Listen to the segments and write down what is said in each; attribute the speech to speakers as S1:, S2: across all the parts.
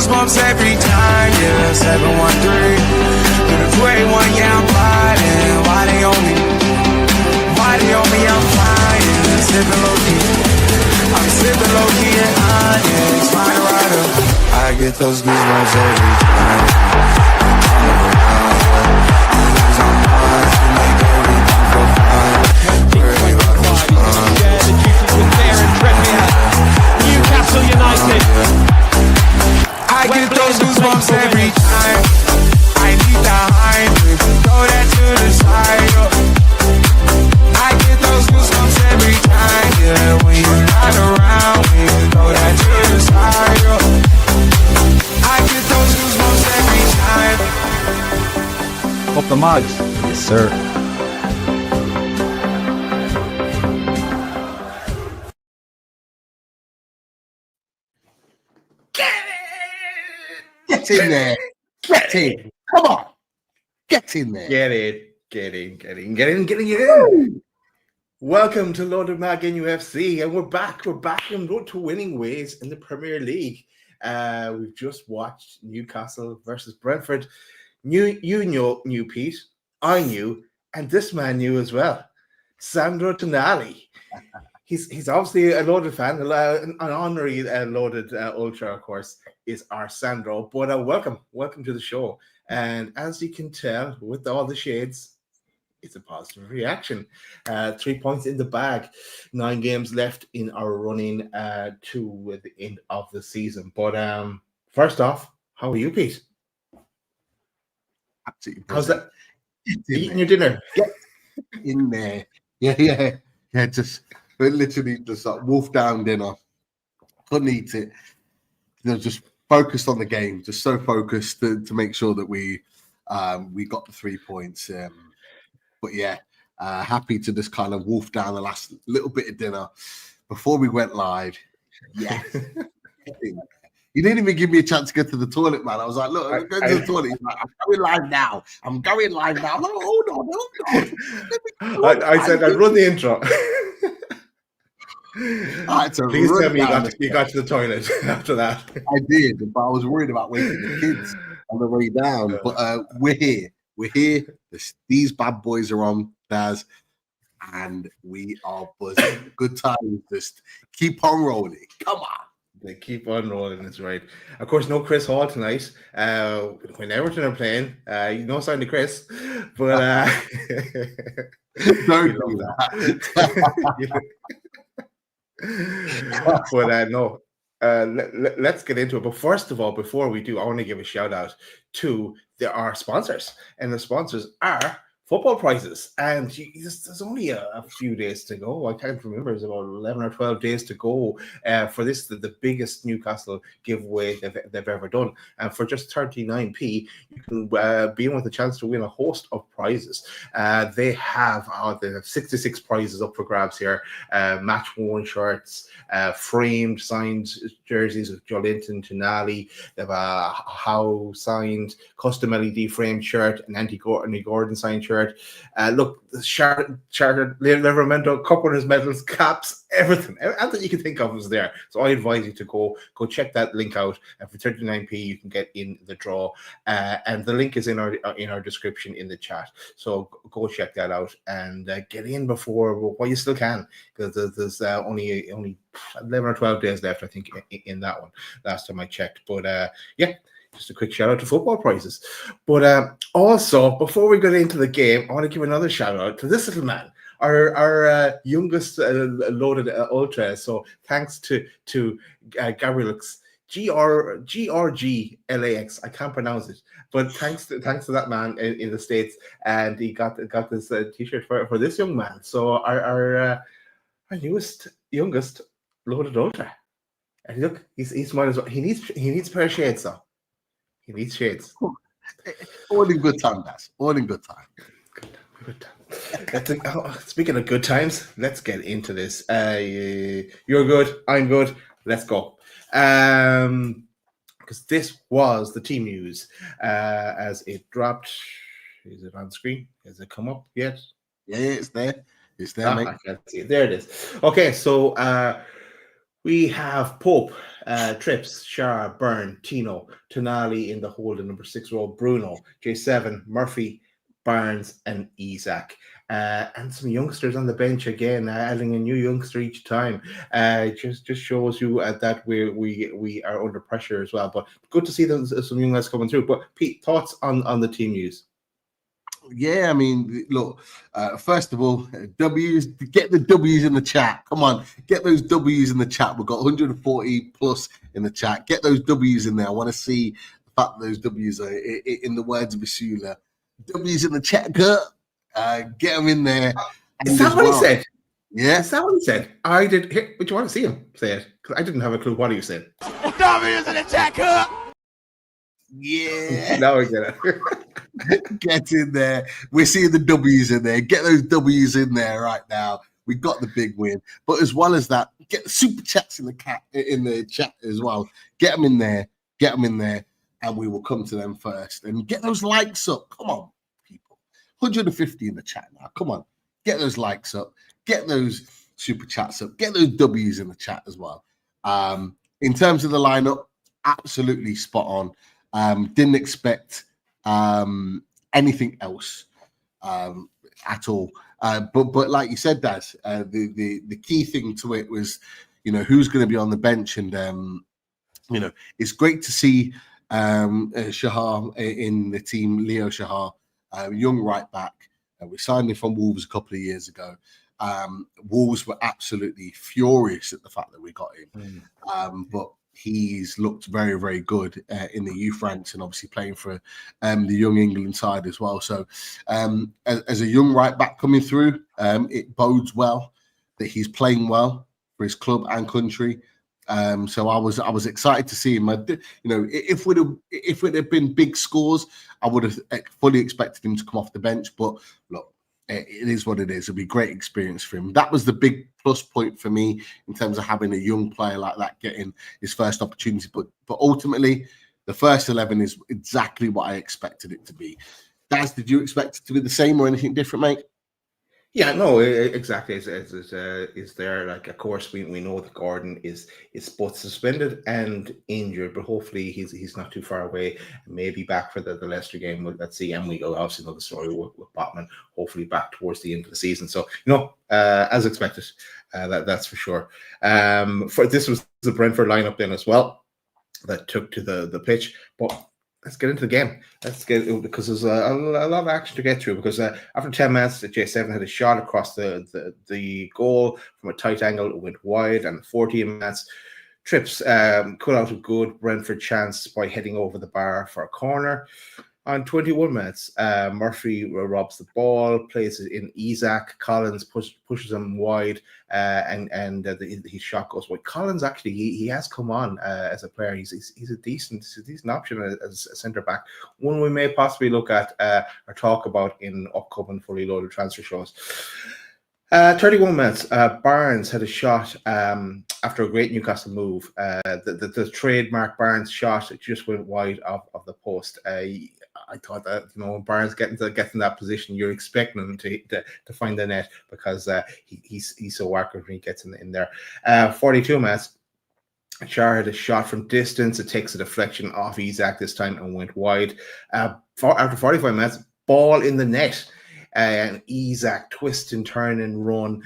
S1: goosebumps every time, yeah, 713. Through the 281, yeah, I'm riding. Why they on me? Why they on me? I'm flying, sipping low key. I'm sipping low key and Onyx, flying rider. I get those goosebumps every time.
S2: Newcastle United.
S1: I get those goosebumps every time. I need the hype, throw that to the side. I get those goosebumps every time, yeah. When you're not around, when you throw that to the side. I get those goosebumps every time.
S3: Up the mugs, yes sir.
S4: Get in there. Get in. Come on. Get in there.
S5: Get in. Welcome to Loaded Mag NUFC, and we're back. We're back on road to winning ways in the Premier League. We've just watched Newcastle versus Brentford. You knew Pete. I knew, and this man knew as well. Sandro Tonali. He's obviously a Loaded fan, an honorary Loaded ultra, of course, is our Sandro. But welcome to the show. And as you can tell, with all the shades, it's a positive reaction. 3 points in the bag, 9 games left in our running to the end of the season. But first off, how are you, Pete?
S4: Absolutely.
S5: How's that? Eating your dinner?
S4: Get in there. Yeah. Just literally just like wolf down dinner. Couldn't eat it. Just focused on the game. Just so focused to make sure that we got the 3 points. But yeah, happy to just kind of wolf down the last little bit of dinner before we went live. Yeah. You didn't even give me a chance to get to the toilet, man. I was like, look, I'm going to the toilet. He's like, I'm going live now. I'm like, hold on.
S5: I said I'd run the intro. Please tell me you got to the toilet after that.
S4: I did, but I was worried about waking the kids on the way down. But we're here. These bad boys are on, Daz, and we are buzzing. Good times. Just keep on rolling. Come on.
S5: They keep on rolling, that's right. Of course, no Chris Hall tonight. When Everton are playing, no sign of Chris, but
S4: don't do that.
S5: But no, let's get into it. But first of all, before we do, I want to give a shout out to our sponsors, and the sponsors are football prizes. And there's only a few days to go. I can't remember. It's about 11 or 12 days to go for this, the biggest Newcastle giveaway they've ever done. And for just 39p, you can be in with a chance to win a host of prizes. They have 66 prizes up for grabs here. Match-worn shirts, framed, signed jerseys of Joelinton, Tonali. They have a Howe signed, custom LED framed shirt, an Andy Gordon signed shirt. Look, the chartered Livermento Cup winners medals, caps, everything you can think of is there. So I advise you to go check that link out, and for 39p you can get in the draw. And the link is in our description in the chat. So go check that out and get in before you still can, because there's only 11 or 12 days left, I think, in that one. Last time I checked, but yeah. Just a quick shout out to football prizes. But also, before we get into the game, I want to give another shout out to this little man, our youngest loaded ultra. So thanks to Gabrielix, GRGLAX. I can't pronounce it, but thanks to that man in the States, and he got this t-shirt for this young man. So our youngest loaded ultra. And look, he's might as well. He needs a pair of shades though. He needs shades.
S4: All in good time, guys. All in good time.
S5: Good time. Speaking of good times, let's get into this. You're good. I'm good. Let's go. Because this was the team news as it dropped. Is it on screen? Has it come up yet?
S4: Yeah, it's there. It's there, mate.
S5: I can't see it. There it is. Okay, so We have Pope, Trips, Shara, Byrne, Tino, Tonali in the hold in number 6 role, Bruno, J7, Murphy, Barnes, and Isak. And some youngsters on the bench again, adding a new youngster each time. Just shows you that we are under pressure as well. But good to see some young guys coming through. But Pete, thoughts on the team news?
S4: Yeah, I mean, look, first of all, W's, get the W's in the chat. Come on, get those W's in the chat. We've got 140 plus in the chat. Get those W's in there. I want to see the fact that those W's are, in the words of Basula, W's in the chat, Kurt. Get them in there.
S5: Is that what he said?
S4: Yeah.
S5: Is that what he said? I did. Here, would you want to see him say it? Because I didn't have a clue what he said.
S1: W's in the chat, Kurt.
S4: Yeah.
S5: Now I get it.
S4: Get in there. We're seeing the W's in there. Get those W's in there right now. We got the big win. But as well as that, get the super chats in the chat as well. Get them in there. Get them in there. And we will come to them first. And get those likes up. Come on, people. 150 in the chat now. Come on. Get those likes up. Get those super chats up. Get those W's in the chat as well. In terms of the lineup, absolutely spot on. Didn't expect anything else at all. But like you said, Daz, the key thing to it was, who's going to be on the bench, and it's great to see Shahar in the team. Leo Shahar, young right back. We signed him from Wolves a couple of years ago. Wolves were absolutely furious at the fact that we got him, but he's looked very, very good in the youth ranks, and obviously playing for the young England side as well. So as a young right back coming through, it bodes well that he's playing well for his club and country. So I was excited to see him. If it had been big scores, I would have fully expected him to come off the bench. But look, it is what it is. It'll be a great experience for him. That was the big plus point for me in terms of having a young player like that getting his first opportunity. But ultimately, the first 11 is exactly what I expected it to be. Daz, did you expect it to be the same or anything different, mate?
S5: Yeah, no, exactly. Is there, like, of course we know that Gordon is both suspended and injured, but hopefully he's not too far away, maybe back for the Leicester game. Let's see, and we obviously know the story with Botman, hopefully back towards the end of the season. So as expected, that's for sure. This was the Brentford lineup then as well that took to the pitch, but let's get into the game. Because there's a lot of action to get through. Because after 10 minutes, J7 had a shot across the goal from a tight angle. It went wide, and 14 minutes, Trips cut out a good Brentford chance by heading over the bar for a corner. On 21 minutes, Murphy robs the ball, plays it in Isak. Collins pushes him wide, and his shot goes wide. Collins actually he has come on as a player. He's a decent option as a centre back. One we may possibly look at or talk about in upcoming fully loaded transfer shows. 31 minutes, Barnes had a shot after a great Newcastle move. The trademark Barnes shot, it just went wide of the post. I thought that when Barnes getting in that position, you're expecting him to find the net, because he's so accurate when he gets in there. 42 minutes, Char had a shot from distance. It takes a deflection off Isak this time and went wide. After 45 minutes, ball in the net. And Isak twist and turn and run.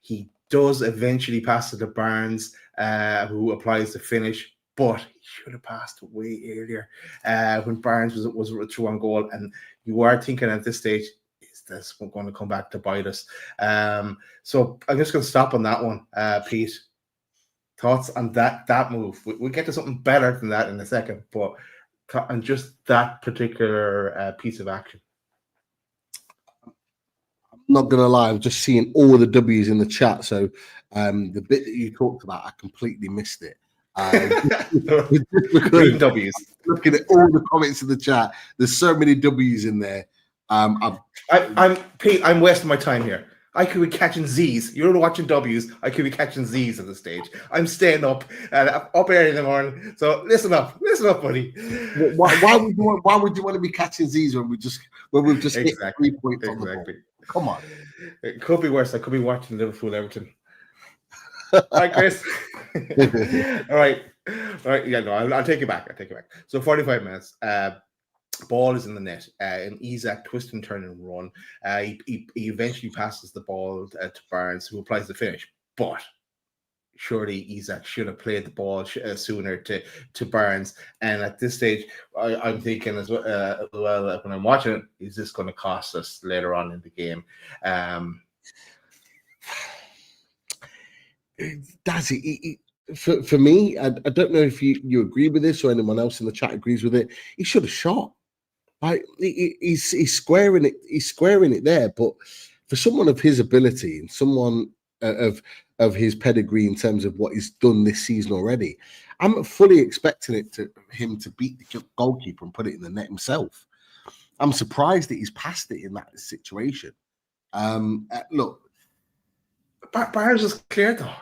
S5: He does eventually pass it to Barnes, who applies the finish, but he should have passed it way earlier when Barnes was through on goal. And you are thinking at this stage, is this going to come back to bite us? So I'm just going to stop on that one, Pete. Thoughts on that move? We'll get to something better than that in a second, but on just that particular piece of action.
S4: Not gonna lie, I'm just seeing all the W's in the chat. So the bit that you talked about, I completely missed it.
S5: Green W's.
S4: Looking at all the comments in the chat, there's so many W's in there.
S5: I'm Pete. I'm wasting my time here. I could be catching Z's. You're watching W's. I could be catching Z's at the stage. I'm staying up early in the morning. So listen up, buddy.
S4: Why would you want to be catching Z's when we've just hit 3 points on the ball? Come on.
S5: It could be worse. I could be watching Liverpool Everton. Hi, Chris. All right. Yeah, no, I'll take it back. So 45 minutes. Ball is in the net, and Isak twist and turn and run. He eventually passes the ball to Barnes, who applies the finish. But surely Isak should have played the ball sooner to Barnes. And at this stage, I'm thinking as well when I'm watching it, is this going to cost us later on in the game?
S4: Does it? For me, I don't know if you agree with this or anyone else in the chat agrees with it. He should have shot. Like he's squaring it. He's squaring it there. But for someone of his ability and someone of his pedigree in terms of what he's done this season already, I'm fully expecting him to beat the goalkeeper and put it in the net himself. I'm surprised that he's passed it in that situation. Look,
S5: Barnes is clear though.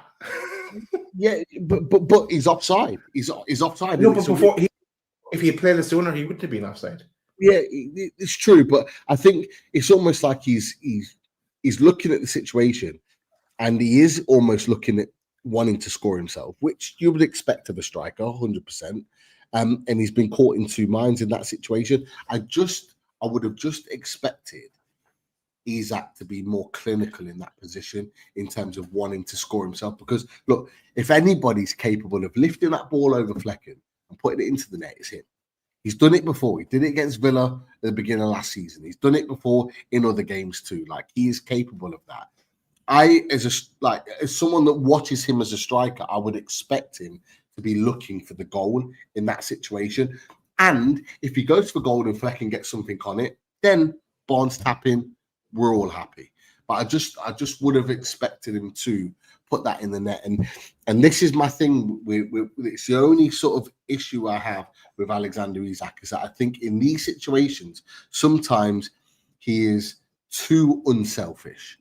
S4: Yeah, but he's offside. He's offside.
S5: No, but before if he had played it sooner, he wouldn't have been offside.
S4: Yeah, it's true, but I think it's almost like he's looking at the situation, and he is almost looking at wanting to score himself, which you would expect of a striker, 100%. And he's been caught in two minds in that situation. I would have just expected Isak to be more clinical in that position in terms of wanting to score himself. Because look, if anybody's capable of lifting that ball over Flecken and putting it into the net, it's him. He's done it before. He did it against Villa at the beginning of last season. He's done it before in other games too. Like, he is capable of that. As someone that watches him as a striker, I would expect him to be looking for the goal in that situation. And if he goes for goal and Flecken gets something on it, then Barnes tapping, we're all happy. But I just would have expected him to put that in the net. And this is my thing. It's the only sort of issue I have with Alexander Isak, is that I think in these situations, sometimes he is too unselfish,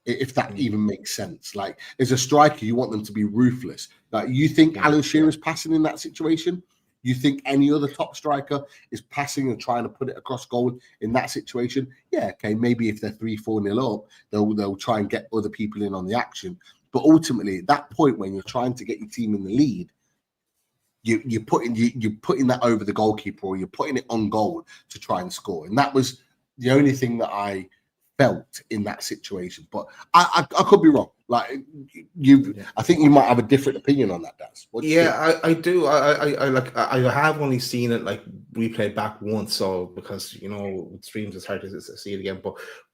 S4: if that even makes sense. Like, as a striker, you want them to be ruthless. Like, you think Alan Shearer's passing in that situation? You think any other top striker is passing and trying to put it across goal in that situation? Yeah, okay, maybe if they're 3-4-0 up, they'll try and get other people in on the action. But ultimately, at that point when you're trying to get your team in the lead, you're putting that over the goalkeeper, or you're putting it on goal to try and score. And that was the only thing that I felt in that situation. But I could be wrong. Like, I think you might have a different opinion on that, Daz.
S5: I do. I have only seen it like replayed back once, so because with streams it's hard to see it again.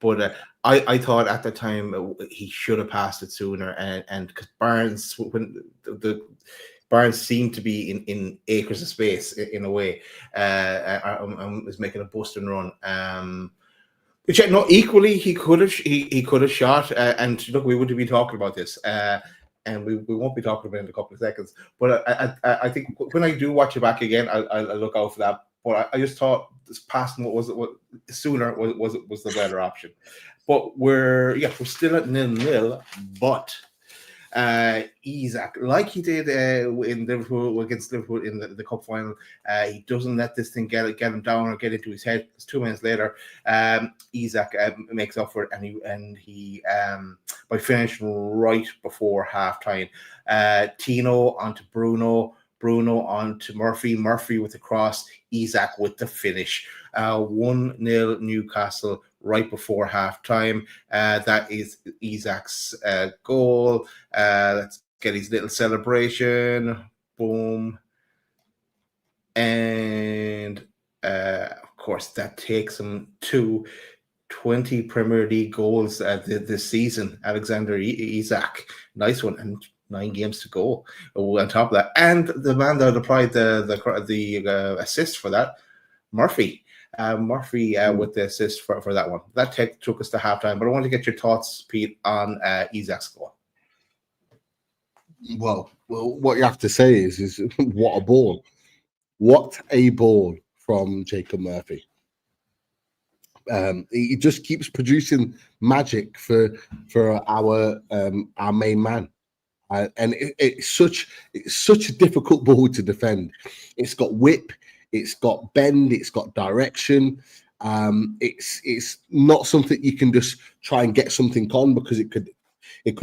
S5: But I thought at the time he should have passed it sooner, and because Barnes, when the Barnes seemed to be in acres of space in a way, and was making a bust and run. Which equally he could have shot, and look, we wouldn't be talking about this, and we won't be talking about it in a couple of seconds. But I think when I do watch it back again, I'll look out for that. But I just thought this passing what sooner was the better option. But we're still at 0-0, but Isak, like he did in Liverpool against Liverpool in the cup final, he doesn't let this thing get him down or get into his head. Because 2 minutes later, Isak makes up for it, and he by finishing right before half time. Tino onto Bruno onto Murphy with the cross, Isak with the finish. 1-0 Newcastle right before half time. That is Isak's goal. Let's get his little celebration. Boom. And of course, that takes him to 20 Premier League goals this season. Alexander Isak. Nice one. And 9 games to go on top of that. And the man that applied the assist for that, Murphy with the assist for that one. That took us to halftime. But I want to get your thoughts, Pete, on Isak's goal.
S4: Well, what you have to say is what a ball. What a ball from Jacob Murphy. He just keeps producing magic for our main man. And it's such a difficult ball to defend. It's got whip, it's got bend, it's got direction. It's not something you can just try and get something on, because it could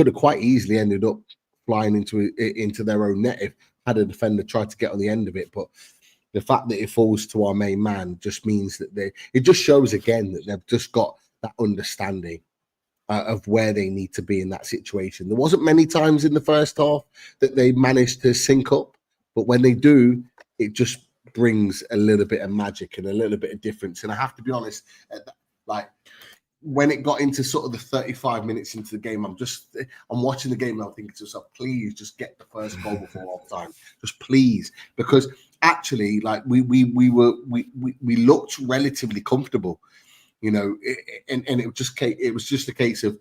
S4: have quite easily ended up flying into their own net if had a defender tried to get on the end of it. But the fact that it falls to our main man just means that it just shows again that they've just got that understanding of where they need to be in that situation. There wasn't many times in the first half that they managed to sync up, but when they do, it just brings a little bit of magic and a little bit of difference. And I have to be honest, like when it got into sort of the 35 minutes into the game, I'm watching the game and I'm thinking to myself, please just get the first goal before half time, just please, because actually, like we looked relatively comfortable. And it was just a case of,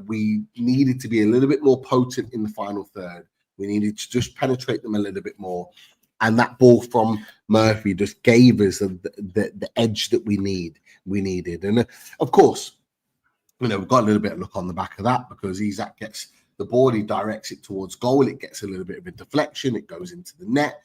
S4: we needed to be a little bit more potent in the final third. We needed to just penetrate them a little bit more. And that ball from Murphy just gave us the edge that we needed. And of course, we've got a little bit of luck on the back of that because Isak gets the ball, he directs it towards goal. It gets a little bit of a deflection. It goes into the net.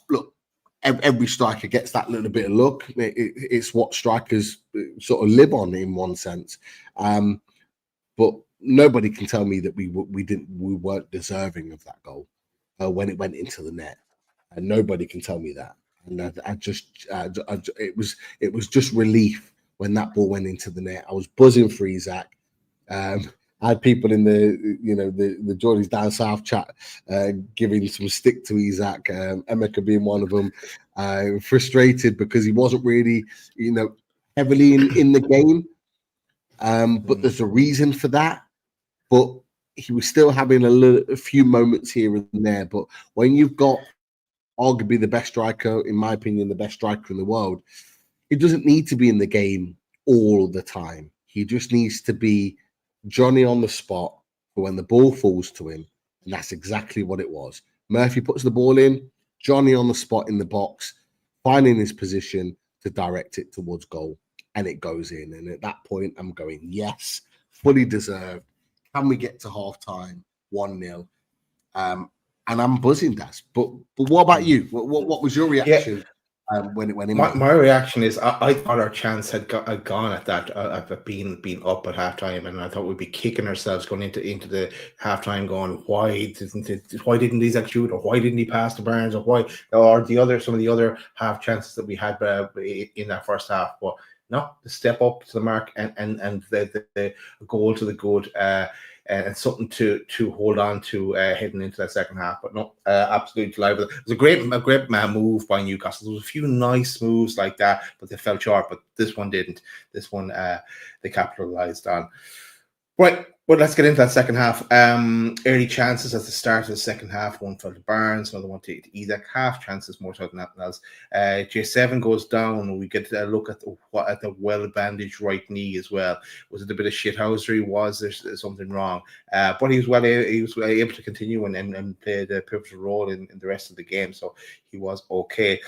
S4: Look, every striker gets that little bit of luck. It's what strikers sort of live on in one sense. But nobody can tell me that we weren't deserving of that goal when it went into the net, and nobody can tell me that. And it was just relief when that ball went into the net. I was buzzing for Isak. I had people in the Geordies Down South chat giving some stick to Isak, Emeka being one of them, frustrated because he wasn't really, heavily in the game. But there's a reason for that. But he was still having a few moments here and there. But when you've got arguably the best striker, in my opinion, the best striker in the world, he doesn't need to be in the game all the time. He just needs to be Johnny on the spot for when the ball falls to him, and that's exactly what it was. Murphy puts the ball in, Johnny on the spot in the box, finding his position to direct it towards goal, and it goes in. And at that point, I'm going, yes, fully deserved. Can we get to half time 1-0? And I'm buzzing, Daz. But what about you? What was your reaction? When it went in.
S5: My reaction is I thought our chance had gone at that, of being up at halftime, and I thought we'd be kicking ourselves going into the halftime, going, why didn't Isak shoot, or why didn't he pass to Barnes, or some of the other half chances that we had in that first half. But no, the step up to the mark and the goal to the good. And something to hold on to heading into that second half. But no, absolutely delighted. It was a great move by Newcastle. There was a few nice moves like that, but they fell short. But this one didn't. This one they capitalised on. Right, well, let's get into that second half. Early chances at the start of the second half. One fell to Barnes, another one to Isak. Half chances more so than that else. J7 goes down. We get a look at the well-bandaged right knee as well. Was it a bit of shithousery? Was there something wrong? But he was able to continue and play the pivotal role in the rest of the game. So he was okay.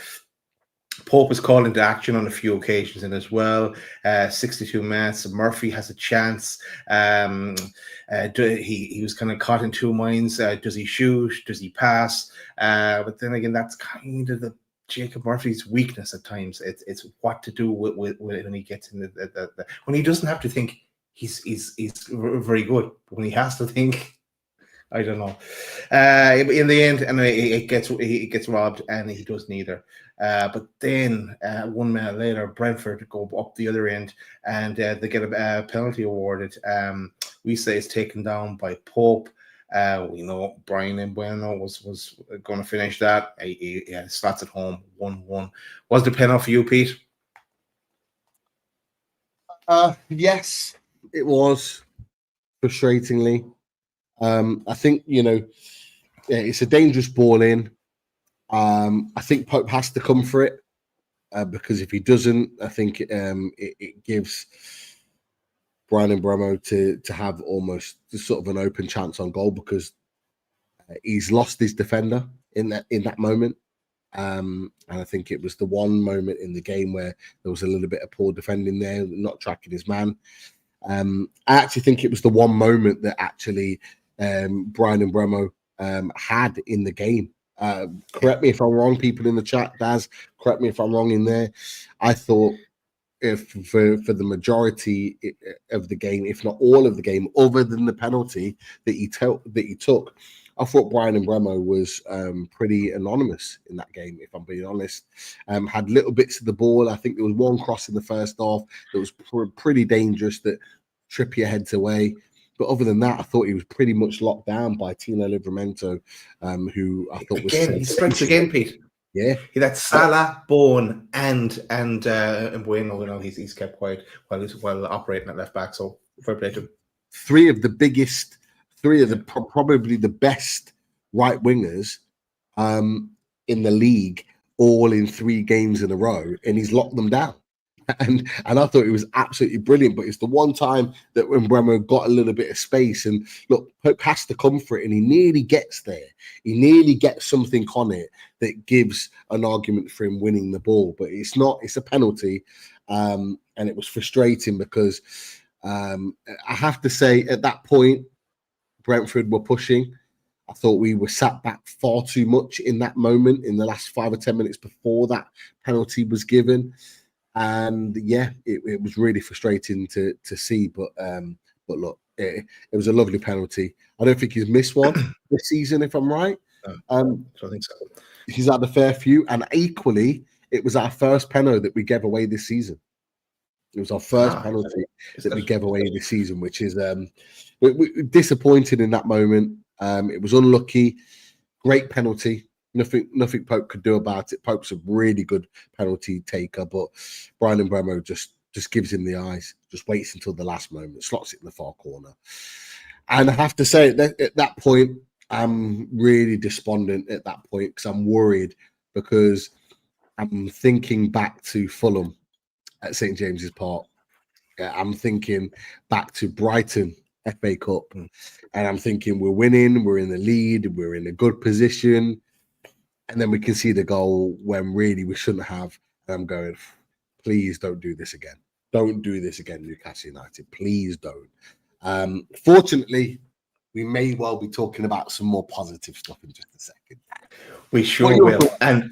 S5: Pope was called into action on a few occasions in as well. 62 minutes. Murphy has a chance. He was kind of caught in two minds. Does he shoot? Does he pass? But then again, that's kind of the Jacob Murphy's weakness at times. It's what to do with when he gets in the when he doesn't have to think. He's very good. When he has to think, I don't know. In the end, and he gets robbed, and he does neither. But then 1 minute later, Brentford go up the other end, and they get a penalty awarded. We say it's taken down by Pope. We know Bryan Mbeumo was going to finish that. He had slots at home, 1-1. Was the penalty for you, Pete?
S4: Yes, it was, frustratingly. I think, it's a dangerous ball in. I think Pope has to come for it because if he doesn't, I think it gives Bryan Mbeumo to have almost sort of an open chance on goal because he's lost his defender in that moment. And I think it was the one moment in the game where there was a little bit of poor defending there, not tracking his man. I actually think it was the one moment that actually Bryan Mbeumo had in the game. Correct me if I'm wrong, people in the chat. Daz, correct me if I'm wrong in there. I thought for the majority of the game, if not all of the game, other than the penalty that he took. I thought Bryan Mbeumo was pretty anonymous in that game, if I'm being honest. Had little bits of the ball. I think there was one cross in the first half that was pretty dangerous that Trippier heads away. But other than that, I thought he was pretty much locked down by Tino Livramento, who I thought was
S5: again. He strikes again, Pete.
S4: Yeah,
S5: That's Salah, Bowen, and Mbeumo. He's kept quiet while operating at left back. So fair play to him.
S4: Three of the probably the best right wingers in the league, all in 3 games in a row, and he's locked them down. And I thought it was absolutely brilliant. But it's the one time that when Mbeumo got a little bit of space, and look, Pope has to come for it, and he nearly gets there. He nearly gets something on it that gives an argument for him winning the ball. But it's not. It's a penalty, and it was frustrating because I have to say at that point, Brentford were pushing. I thought we were sat back far too much in that moment in the last 5 or 10 minutes before that penalty was given. And yeah, it was really frustrating to see. But look, it was a lovely penalty. I don't think he's missed one this season, if I'm right.
S5: I think so.
S4: He's had a fair few, and equally, it was our first penalty that we gave away this season. It was our first penalty that we gave away this season, which is disappointing in that moment. It was unlucky. Great penalty. Nothing Pope could do about it. Pope's a really good penalty taker, but Bryan Mbeumo just gives him the eyes, just waits until the last moment, slots it in the far corner. And I have to say, at that point, I'm really despondent at that point because I'm worried, because I'm thinking back to Fulham at St. James's Park. I'm thinking back to Brighton FA Cup, and I'm thinking we're winning, we're in the lead, we're in a good position. And then we can see the goal when really we shouldn't have. And I'm going, please don't do this again. Don't do this again, Newcastle United. Please don't. Fortunately, we may well be talking about some more positive stuff in just a second.
S5: We sure will. And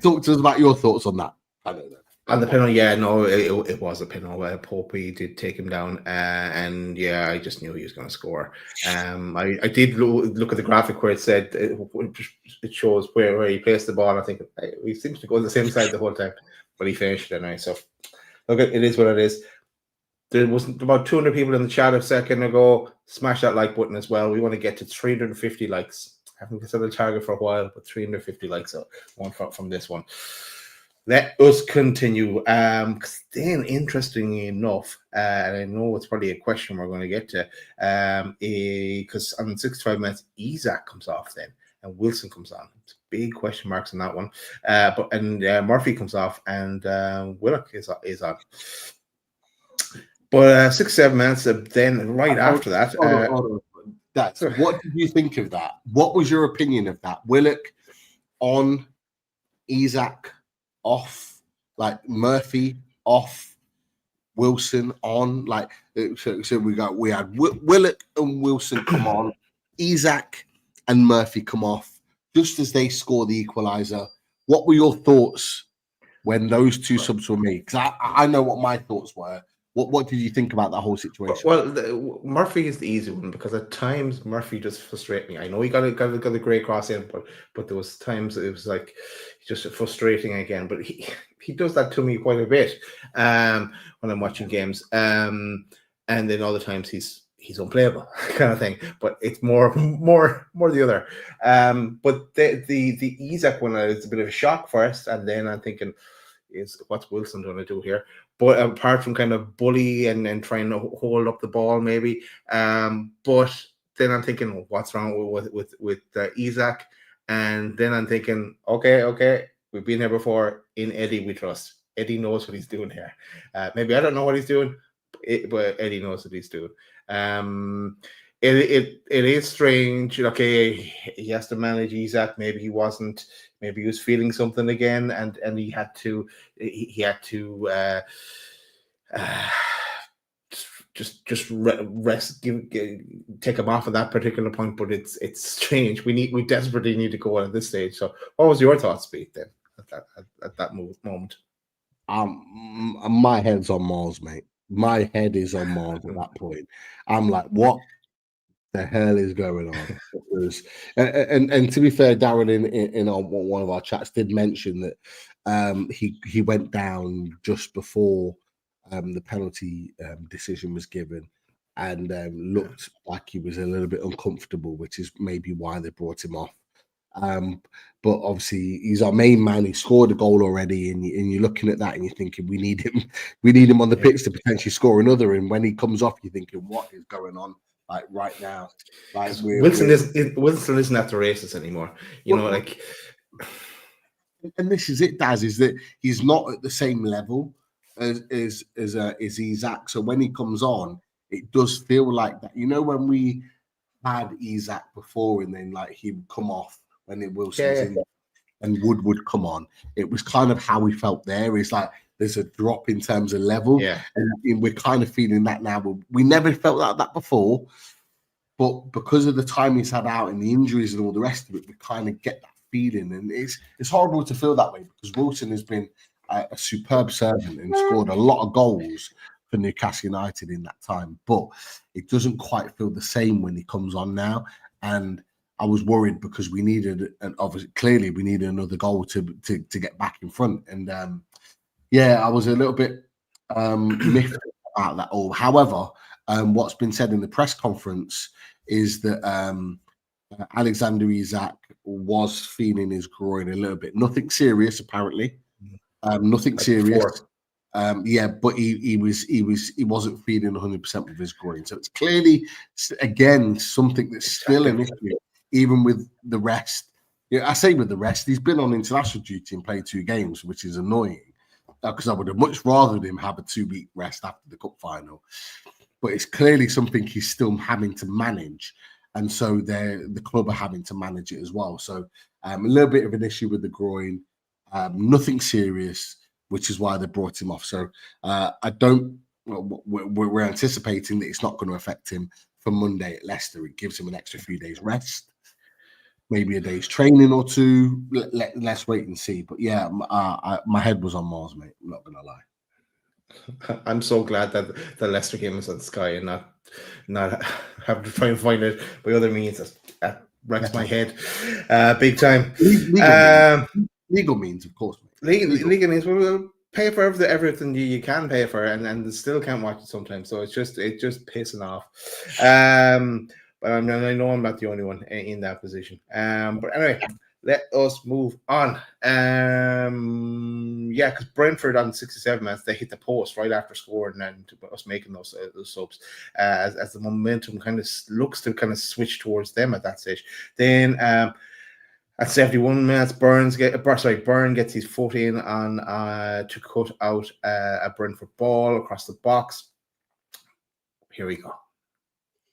S4: talk to us about your thoughts on that. I don't know.
S5: On the penalty, it was a penalty. Popey did take him down, and I just knew he was going to score. I did look at the graphic where it said it shows where he placed the ball. And I think he seems to go on the same side the whole time, but he finished it anyway. So look, it is what it is. There wasn't about 200 people in the chat a second ago. Smash that like button as well. We want to get to 350 likes. I haven't set a target for a while, but 350 likes. So one from this one. Let us continue. Then, interestingly enough, and I know it's probably a question we're going to get to, because on 65 minutes, Isak comes off then, and Wilson comes on. It's big question marks on that one. But Murphy comes off, and Willock is on. But 67 minutes, then right after that.
S4: Hold on. What did you think of that? What was your opinion of that? Willock on, Isak off, like Murphy off, Wilson on, like so we had Willock and Wilson come on, Isak and Murphy come off just as they score the equalizer. What were your thoughts when those two subs were made? Because I know what my thoughts were. What did you think about that whole situation?
S5: Well, Murphy is the easy one because at times Murphy just frustrates me. I know he got a great cross in, but there was times it was like just frustrating again. But he does that to me quite a bit when I'm watching games. And then other times he's unplayable kind of thing. But it's more the other. But the Isak one is a bit of a shock first, and then I'm thinking, what's Wilson going to do here? But apart from kind of bully and trying to hold up the ball, maybe. But then I'm thinking, what's wrong with Isak? And then I'm thinking, okay, we've been here before. In Eddie, we trust. Eddie knows what he's doing here. Maybe I don't know what he's doing, but Eddie knows what he's doing. It is strange. Okay, he has to manage Isak. Maybe he wasn't. Maybe he was feeling something again, and he had to just rest, take him off at that particular point. But it's strange. We desperately need to go on at this stage. So, what was your thoughts, Pete, then at that moment?
S4: my head's on Mars, mate. My head is on Mars at that point. I'm like, what the hell is going on? Because, and to be fair, Darren in one of our chats did mention that he went down just before the penalty decision was given, and looked like he was a little bit uncomfortable, which is maybe why they brought him off. But obviously he's our main man. He scored a goal already, and you're looking at that and you're thinking we need him on the pitch to potentially score another. And when he comes off, you're thinking, what is going on? Like right now, like
S5: Wilson isn't at the races anymore. You know, like,
S4: and this is it, Daz, is that he's not at the same level as Isak. So when he comes on, it does feel like that. You know, when we had Isak before, and then like he would come off when Wilson was in, and Wood would come on. It was kind of how we felt there. It's like there's a drop in terms of level, and we're kind of feeling that now. We never felt like that before, but because of the time he's had out and the injuries and all the rest of it, we kind of get that feeling, and it's horrible to feel that way because Wilson has been a superb servant and scored a lot of goals for Newcastle United in that time, but it doesn't quite feel the same when he comes on now. And I was worried because we needed, and obviously clearly we needed another goal to get back in front. And I was a little bit miffed about that all. However, what's been said in the press conference is that Alexander Isak was feeling his groin a little bit. Nothing serious, apparently. Nothing serious. But he wasn't feeling 100% with his groin. So it's clearly, again, something that's still an issue, even with the rest. Yeah, I say with the rest, he's been on international duty and played 2 games, which is annoying because I would have much rather him have a 2-week rest after the cup final. But it's clearly something he's still having to manage. And so the club are having to manage it as well. So a little bit of an issue with the groin, nothing serious, which is why they brought him off. So we're anticipating that it's not going to affect him for Monday at Leicester. It gives him an extra few days rest, maybe a day's training or 2. Let's wait and see. But yeah, my head was on Mars, mate. I'm not going to lie.
S5: I'm so glad that the Leicester game is on Sky and not have to try and find it by other means. That wrecks my head big time.
S4: Legal means, of course.
S5: Legal means we'll pay for everything you can pay for, and still can't watch it sometimes. So it's just pissing off. But I know I'm not the only one in that position. But anyway, let us move on. Because Brentford on 67 minutes, they hit the post right after scoring and us making those subs as the momentum kind of looks to kind of switch towards them at that stage. Then at 71 minutes, Byrne gets his foot in on to cut out a Brentford ball across the box. Here we go.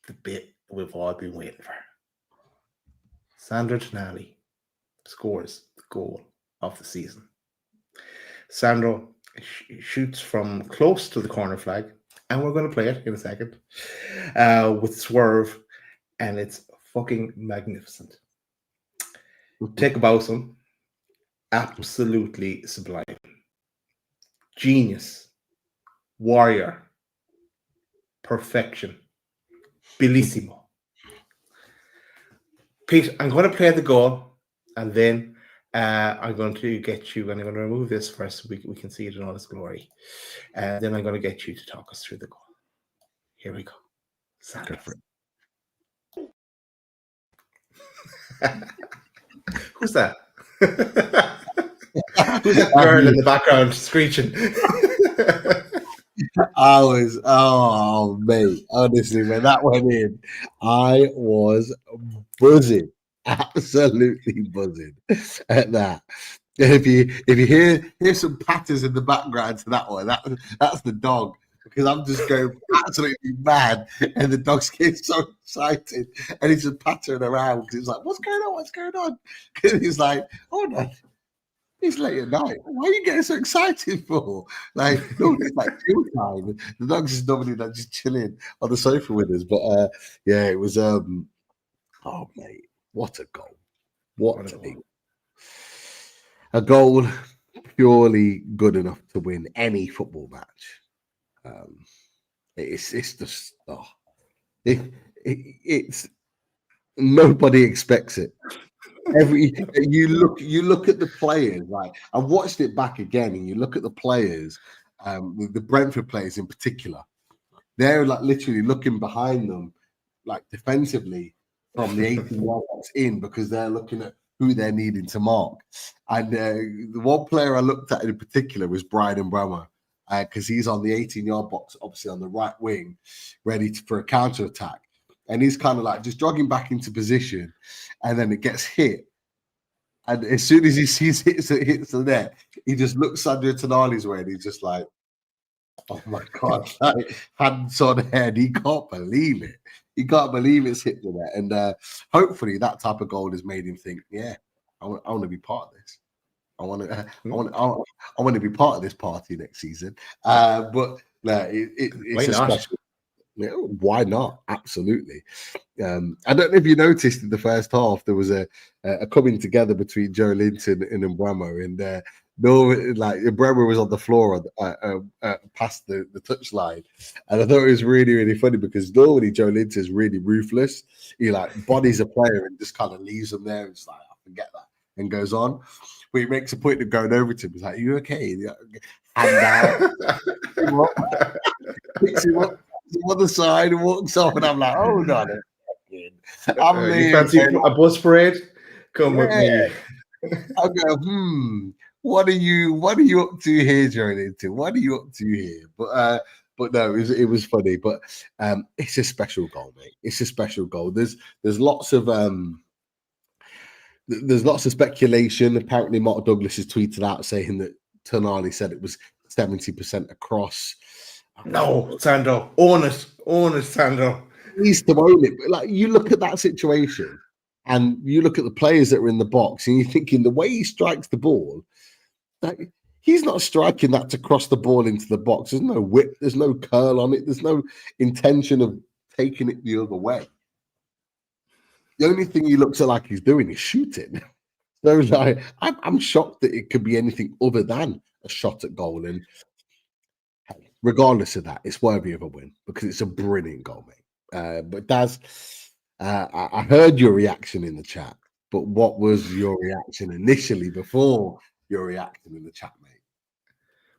S5: The bit we've all been waiting for. Sandro Tonali scores the goal of the season. Sandro shoots from close to the corner flag, and we're going to play it in a second with swerve, and it's fucking magnificent. Take about some. Absolutely sublime. Genius. Warrior. Perfection. Bellissimo. Pete, I'm going to play the goal, and then I'm going to get you, and I'm going to remove this first so we can see it in all its glory. And then I'm going to get you to talk us through the goal. Here we go. Sandro. Who's that? Who's that girl in the background screeching?
S4: Mate, honestly, when that went in, I was buzzing, absolutely buzzing at that. If you hear some patters in the background to that one, that's the dog, because I'm just going absolutely mad, and the dog's getting so excited, and he's just pattering around because he's like, "What's going on? What's going on?" And he's like, "Hold on. It's late at night. Why are you getting so excited for?" Like, no, it's like chill time. The dog's just normally like just chilling on the sofa with us. But it was oh mate, what a goal. What a goal. A goal purely good enough to win any football match. It's just it's nobody expects it. You look at the players, like I've watched it back again, and you look at the players, the Brentford players in particular. They're like literally looking behind them, like defensively from the 18-yard box in, because they're looking at who they're needing to mark. And the one player I looked at in particular was Bryan Mbeumo, because he's on the 18-yard box, obviously on the right wing, ready for a counter attack. And he's kind of like just jogging back into position, and then it gets hit. And as soon as he sees it hits the net, he just looks Sandro Tonali's way, and he's just like, "Oh my god!" Like, hands on head, he can't believe it. He can't believe it's hit the net. And hopefully, that type of goal has made him think, "Yeah, I want to be part of this. I want to be part of this party next season." But it's a special. Yeah, why not? Absolutely. I don't know if you noticed in the first half there was a coming together between Joe Linton and Mbeumo, and Mbeumo was on the floor past the touchline, and I thought it was really, really funny because normally Joe Linton's really ruthless. He like bodies a player and just kind of leaves them there and just like, I forget that, and goes on. But he makes a point of going over to him. He's like, "Are you okay?" Hand down, picks him up on the side and walks off, and I'm like, "Oh no, you
S5: fancy a bus parade? Come with me."
S4: I go, what are you up to here, Joelinton? What are you up to here? But no, it was funny. But it's a special goal, mate. It's a special goal. There's lots of speculation. Apparently, Mark Douglas has tweeted out saying that Tonali said it was 70% across.
S5: No, Sandro, own it, Sandro.
S4: He needs to own it. But like, you look at that situation, and you look at the players that are in the box, and you're thinking the way he strikes the ball, like, he's not striking that to cross the ball into the box. There's no whip, there's no curl on it, there's no intention of taking it the other way. The only thing he looks like he's doing is shooting. So like, I'm shocked that it could be anything other than a shot at goal. And regardless of that, it's worthy of a win because it's a brilliant goal, mate. But Daz, I heard your reaction in the chat, but what was your reaction initially before your reaction in the chat, mate?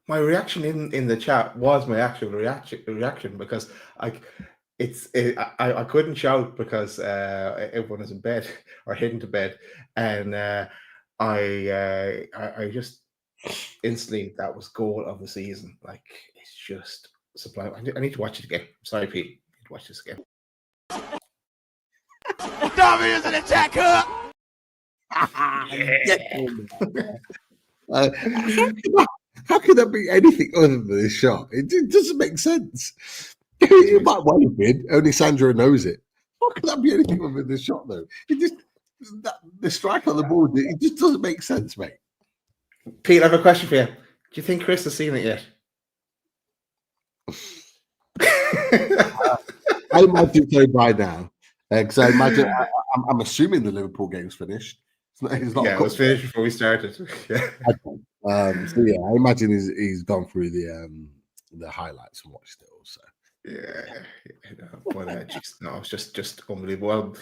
S5: My reaction in the chat was my actual reaction because I couldn't shout because everyone is in bed or heading to bed, and I just instantly, that was goal of the season. Like, it's just sublime. I need to watch it again. Sorry, Pete. I need to watch this again.
S1: Tommy is an attacker.
S4: How could that be anything other than this shot? It doesn't make sense. It might well have been. Only Sandro knows it. How could that be anything other than this shot, though? The strike on the board, it just doesn't make sense, mate.
S5: Pete, I have a question for you. Do you think Chris has seen it yet?
S4: I imagine so by now. Because I imagine, I'm assuming the Liverpool game's finished. It's not
S5: it was finished before we started. Yeah.
S4: So yeah, I imagine he's gone through the highlights and watched it also.
S5: But it's just unbelievable.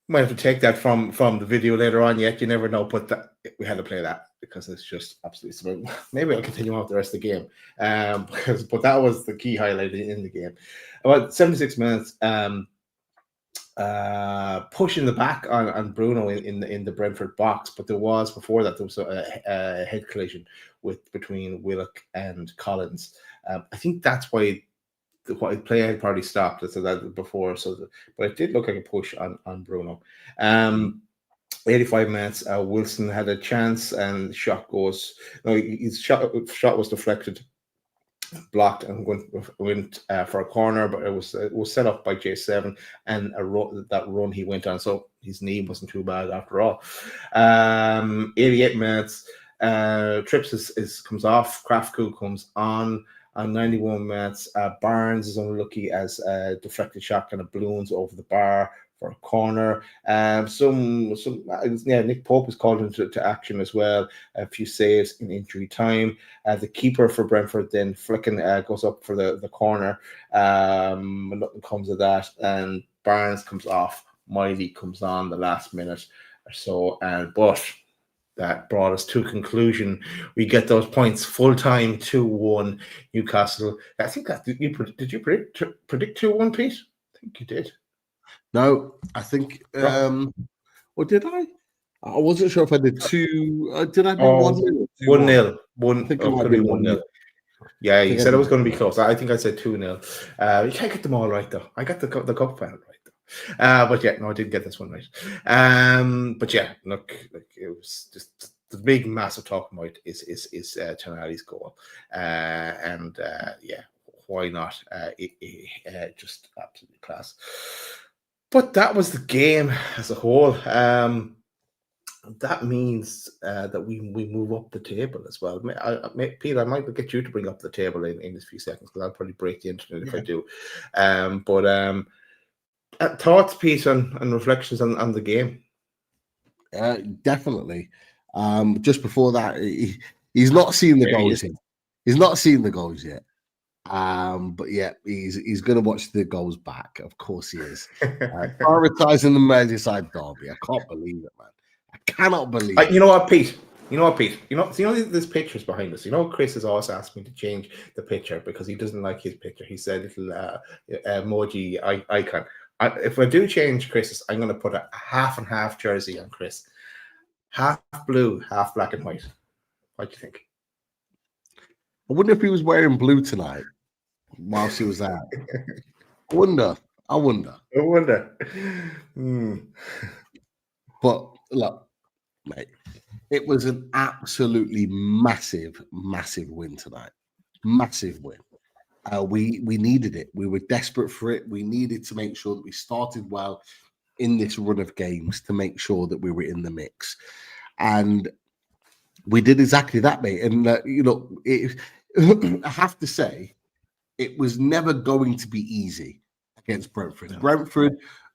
S5: Might have to take that from the video later on. Yet you never know. But we had to play that because it's just absolutely smooth. Maybe I'll continue on with the rest of the game. But that was the key highlight in the game. About 76 minutes. Pushing the back on Bruno in the Brentford box, but there was a head collision between Willock and Collins. I think that's why the play had probably stopped. So that before, but it did look like a push on Bruno. 85 minutes. Wilson had a chance, and shot goes. No, his shot was deflected, blocked, and went for a corner, but it was set up by J7, and that run he went on, so his knee wasn't too bad after all. 88 minutes. Trips comes off. Kraftku comes on 91 minutes. Barnes is unlucky as a deflected shot kind of balloons over the bar for a corner. Nick Pope was called into action as well. A few saves in injury time. The keeper for Brentford then flicking goes up for the corner. Nothing comes of that, and Barnes comes off. Miley comes on the last minute or so, but that brought us to conclusion. We get those points full time 2-1 Newcastle. I think that did you predict 2-1, Pete? I think you did.
S4: No, I think. Or did I? I wasn't sure if I did two. Did I do 1-0?
S5: 1-0. One.
S4: Could
S5: be 1-0. Yeah, you said it was going to be close. I think I said 2-0. You can't get them all right though. I got the cup final right though. But yeah, no, I didn't get this one right. But yeah, look, it was just the big massive talking point is Tonali's goal. Yeah, why not? Just absolutely class. But that was the game as a whole. That means that we move up the table as well. Peter, I might get you to bring up the table in this few seconds because I'll probably break the internet if I do. Thoughts, Peter, and reflections on the game?
S4: Definitely. Just before that, he's not seen the goals yet. He's not seen the goals yet. But yeah, he's going to watch the goals back. Of course he is. Prioritizing the Merseyside derby. I can't believe it, man. I cannot believe it.
S5: You know what, Pete? You know there's pictures behind us. You know, Chris has also asked me to change the picture because he doesn't like his picture. He said little emoji icon. If I do change Chris's, I'm going to put a half and half jersey on Chris. Half blue, half black and white. What do you think?
S4: I wonder if he was wearing blue tonight whilst he was out. I wonder. But look, mate, it was an absolutely massive, massive win tonight. Massive win. We needed it. We were desperate for it. We needed to make sure that we started well in this run of games to make sure that we were in the mix. And we did exactly that, mate. And, I have to say, it was never going to be easy against Brentford. No.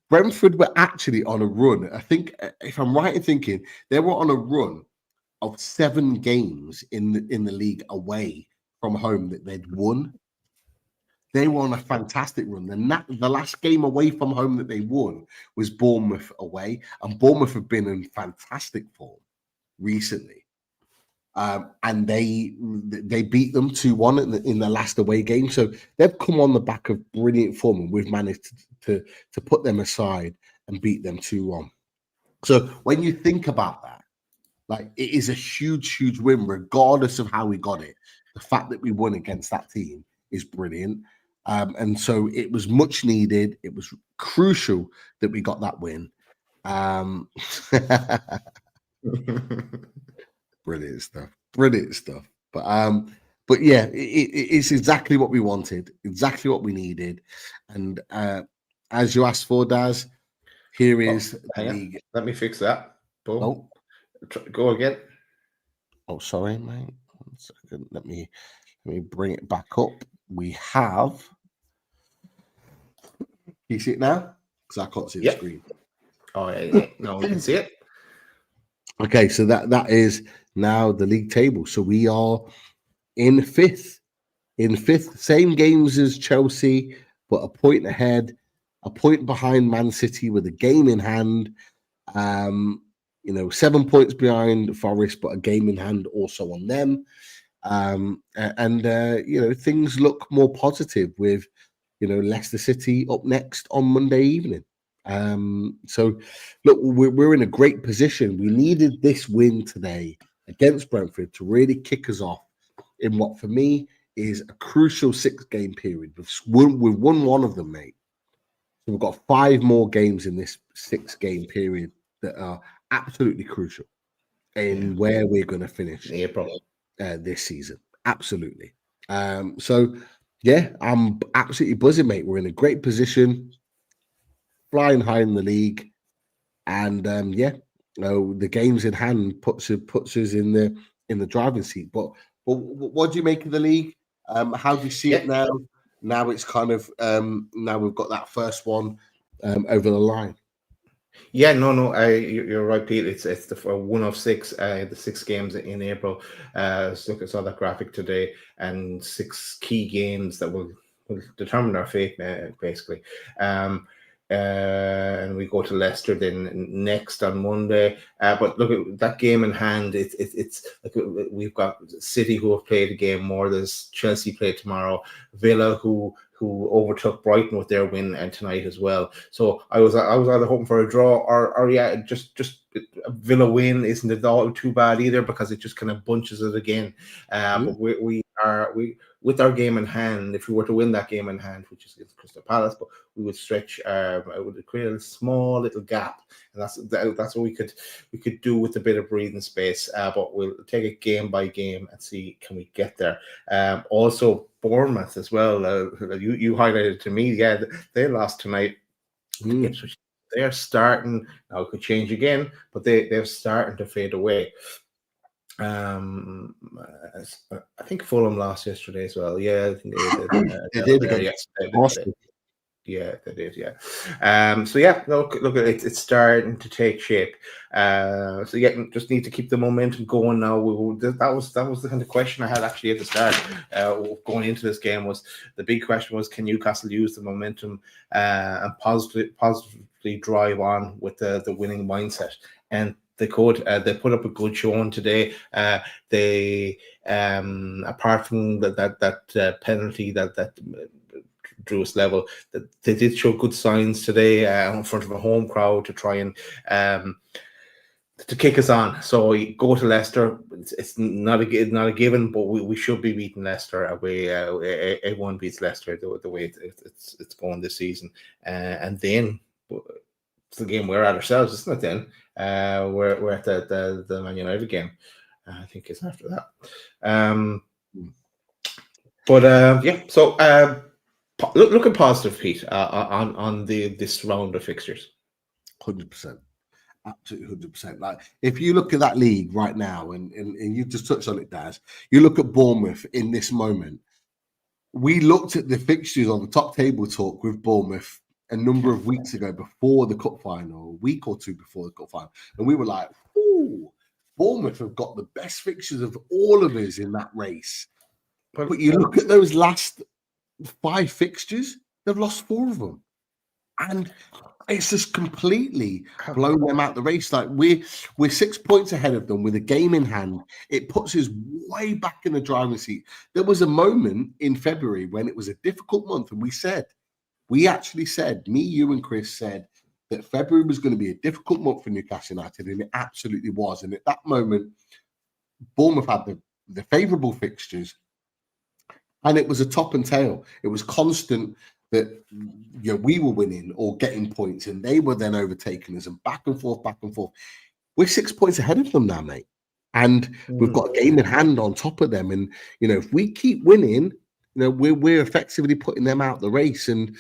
S4: Brentford were actually on a run. I think, if I'm right in thinking, they were on a run of 7 games in the league away from home that they'd won. They were on a fantastic run. The last game away from home that they won was Bournemouth away, and Bournemouth have been in fantastic form recently. And they beat them 2-1 in the last away game. So they've come on the back of brilliant form, and we've managed to put them aside and beat them 2-1. So when you think about that, like, it is a huge, huge win, regardless of how we got it. The fact that we won against that team is brilliant. And so it was much needed. It was crucial that we got that win. Brilliant stuff. But yeah, it's exactly what we wanted, exactly what we needed. And as you asked for, Daz, here is the league.
S5: Let me fix that. Boom.
S4: Oh.
S5: Go again.
S4: Oh, sorry, mate. 1 second. Let me bring it back up. We have. Can you see it now? Because I can't see the screen.
S5: Oh yeah. No, we can see it.
S4: Okay, so that is now the league table. So we are in fifth. Same games as Chelsea, but a point ahead, a point behind Man City with a game in hand. 7 points behind Forest, but a game in hand also on them. Things look more positive with, Leicester City up next on Monday evening. So look, we're in a great position. We needed this win today against Brentford to really kick us off in what for me is a crucial 6-game period. We've won one of them, mate. So we've got 5 more games in this 6-game period that are absolutely crucial in where we're going to finish this season. Absolutely. So yeah, I'm absolutely buzzing, mate. We're in a great position, flying high in the league, and the games in hand puts us in the driving seat. But what do you make of the league? How do you see it now? Now it's kind of now we've got that first one over the line.
S5: Yeah, no, you're right, Pete. It's the one of six, the 6 games in April. So I saw that graphic today, and 6 key games that will determine our fate, basically. Um, and we go to Leicester then next on Monday. But look at that game in hand. It's like we've got City who have played a game more. There's Chelsea play tomorrow. Villa who overtook Brighton with their win and tonight as well. So I was either hoping for a draw or yeah, just a Villa win isn't at all too bad either, because it just kind of bunches it again. But we with our game in hand. If we were to win that game in hand, which is against Crystal Palace, but we would stretch. It would create a small little gap, and that's what we could do with a bit of breathing space. But we'll take it game by game and see can we get there. Also, Bournemouth as well. You highlighted to me. Yeah, they lost tonight. They're starting now. It could change again, but they're starting to fade away. I think Fulham lost yesterday as well. Yeah, I think
S4: They did
S5: yes,
S4: Austin.
S5: yeah, they did. Yeah. So yeah, look, it's starting to take shape. So yeah, just need to keep the momentum going now. That was the kind of question I had actually at the start. Going into this game, was the big question was, can Newcastle use the momentum and positively drive on with the winning mindset? And they could. They put up a good showing today. They apart from that penalty that drew us level, that they did show good signs today in front of a home crowd to try and to kick us on. So you go to Leicester. It's not a given, but we should be beating Leicester away. Everyone beats Leicester the way it's going this season, and then it's the game we're at ourselves, isn't it? Then we're at the Man United game. I think it's after that. But yeah, so looking positive, Pete, on this round of fixtures.
S4: 100%. Absolutely 100%. Like, if you look at that league right now, and you just touched on it, Daz, you look at Bournemouth in this moment. We looked at the fixtures on the top table talk with Bournemouth a number of weeks ago before the cup final, a week or two before the cup final, and we were like, ooh, Bournemouth have got the best fixtures of all of us in that race. But you look at those last 5 fixtures, they've lost 4 of them. And it's just completely blown them out the race. Like, we're 6 points ahead of them with a game in hand. It puts us way back in the driving seat. There was a moment in February when it was a difficult month, and we actually said, me, you, and Chris said that February was going to be a difficult month for Newcastle United, and it absolutely was. And at that moment, Bournemouth had the favourable fixtures, and it was a top and tail. It was constant that we were winning or getting points, and they were then overtaking us, and back and forth. We're 6 points ahead of them now, mate. And we've got a game in hand on top of them. And, if we keep winning, we're effectively putting them out the race. And,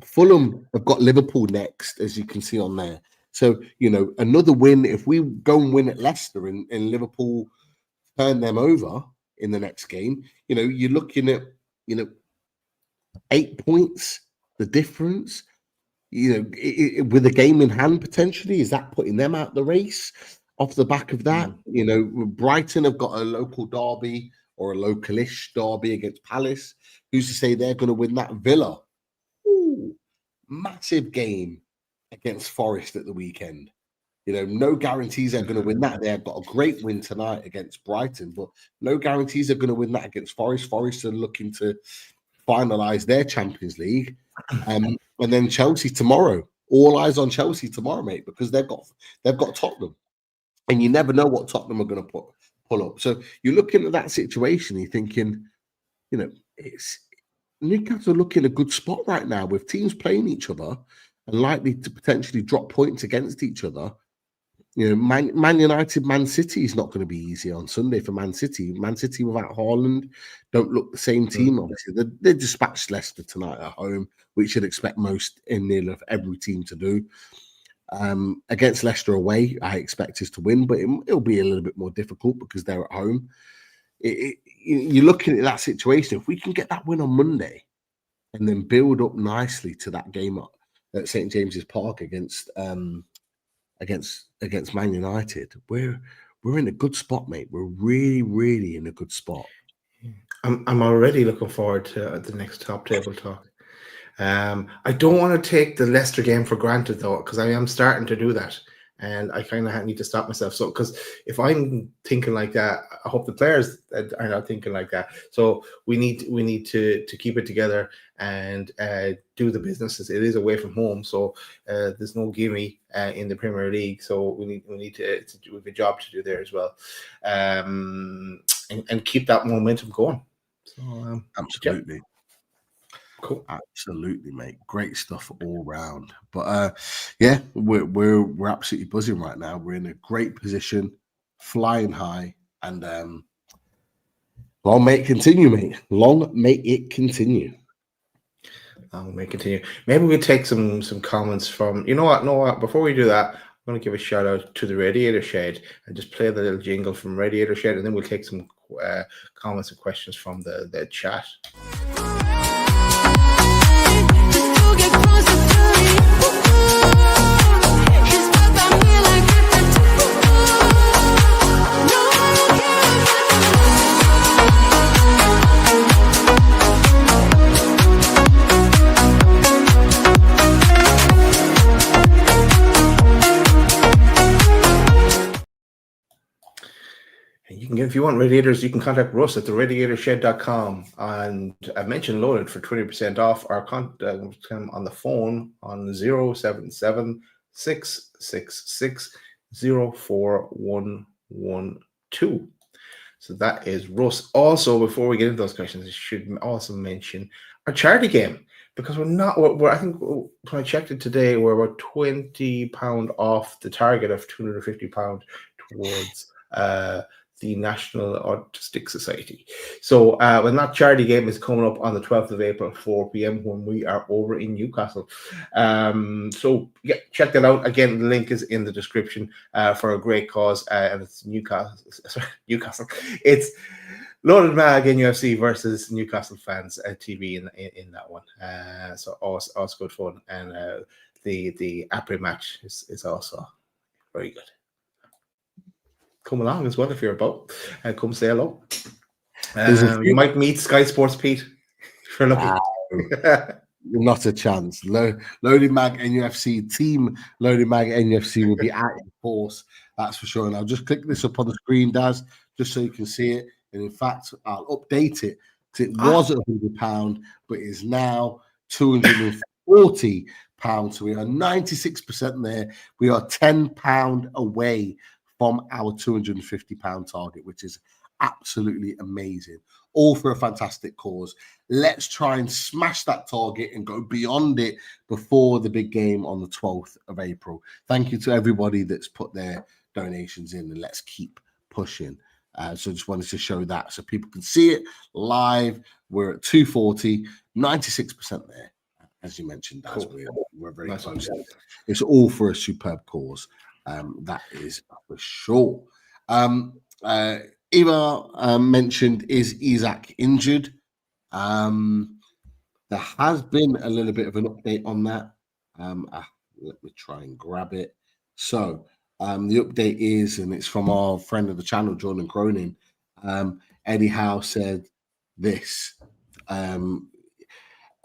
S4: Fulham have got Liverpool next, as you can see on there. So, another win, if we go and win at Leicester and Liverpool turn them over in the next game, you're looking at, 8 points, the difference, with a game in hand potentially. Is that putting them out the race off the back of that? Brighton have got a local derby or a localish derby against Palace. Who's to say they're going to win that? Villa, massive game against Forest at the weekend. No guarantees they're going to win that. They've got a great win tonight against Brighton, but no guarantees they're going to win that against Forest. Forest are looking to finalize their Champions League, and then Chelsea tomorrow. All eyes on Chelsea tomorrow, mate, because they've got Tottenham, and you never know what Tottenham are going to pull up. So you're looking at that situation, you're thinking, it's Newcastle looking a good spot right now with teams playing each other and likely to potentially drop points against each other. Man United, Man City is not going to be easy on Sunday for Man City. Man City without Haaland don't look the same team, obviously. They dispatched Leicester tonight at home, which you'd expect most in nearly every team to do. Against Leicester away, I expect us to win, but it'll be a little bit more difficult because they're at home. You're looking at that situation. If we can get that win on Monday and then build up nicely to that game at St James's Park against Man United. We're in a good spot, mate. We're really, really in a good spot.
S5: I'm already looking forward to the next top table talk. I don't want to take the Leicester game for granted though, because I am starting to do that, and I kind of need to stop myself. So, because if I'm thinking like that, I hope the players are not thinking like that. So we need to keep it together and do the businesses. It is away from home, so there's no gimme in the Premier League. So we need to do a job to do there as well, and keep that momentum going. So
S4: Absolutely.
S5: Yeah. Cool.
S4: Absolutely, mate. Great stuff all round. But yeah, we're absolutely buzzing right now. We're in a great position, flying high, and long may it continue, mate. Long may it continue.
S5: Long may it continue. Maybe we'll take some comments from. You know what? No, what? Before we do that, I'm going to give a shout out to the Radiator Shed and just play the little jingle from Radiator Shed, and then we'll take some comments and questions from the chat. You can, if you want radiators, you can contact Russ at theradiatorshed.com and mention Loaded for 20% off. Our contact on the phone on 077 666 04112. So that is Russ. Also, before we get into those questions, I should also mention our charity game, because I think when I checked it today, we're about £20 off the target of £250 towards the National Autistic Society. So when that charity game is coming up on the 12th of April at 4 p.m. when we are over in Newcastle. So yeah, check that out. Again, the link is in the description for a great cause, and it's Newcastle. It's Loaded Mag NUFC versus Newcastle fans TV in that one. So also good fun, and the après match is also very good. Come along as well if you're about, and come say hello. You might meet Sky Sports Pete if you're lucky.
S4: Not a chance. Loaded Mag NUFC team. Loaded Mag NUFC will be out in force. That's for sure. And I'll just click this up on the screen, Daz, just so you can see it. And in fact, I'll update it. It was £100, but is now £240. So we are 96% there. We are £10 away from our £250 target, which is absolutely amazing. All for a fantastic cause. Let's try and smash that target and go beyond it before the big game on the 12th of April. Thank you to everybody that's put their donations in, and let's keep pushing. So just wanted to show that so people can see it live. We're at 240, 96% there. As you mentioned, Daz, we're very close. It's all for a superb cause. That is for sure. Eva mentioned, is Isak injured? There has been a little bit of an update on that. Let me try and grab it. So the update is, and it's from our friend of the channel, Jordan Cronin. Eddie Howe said this.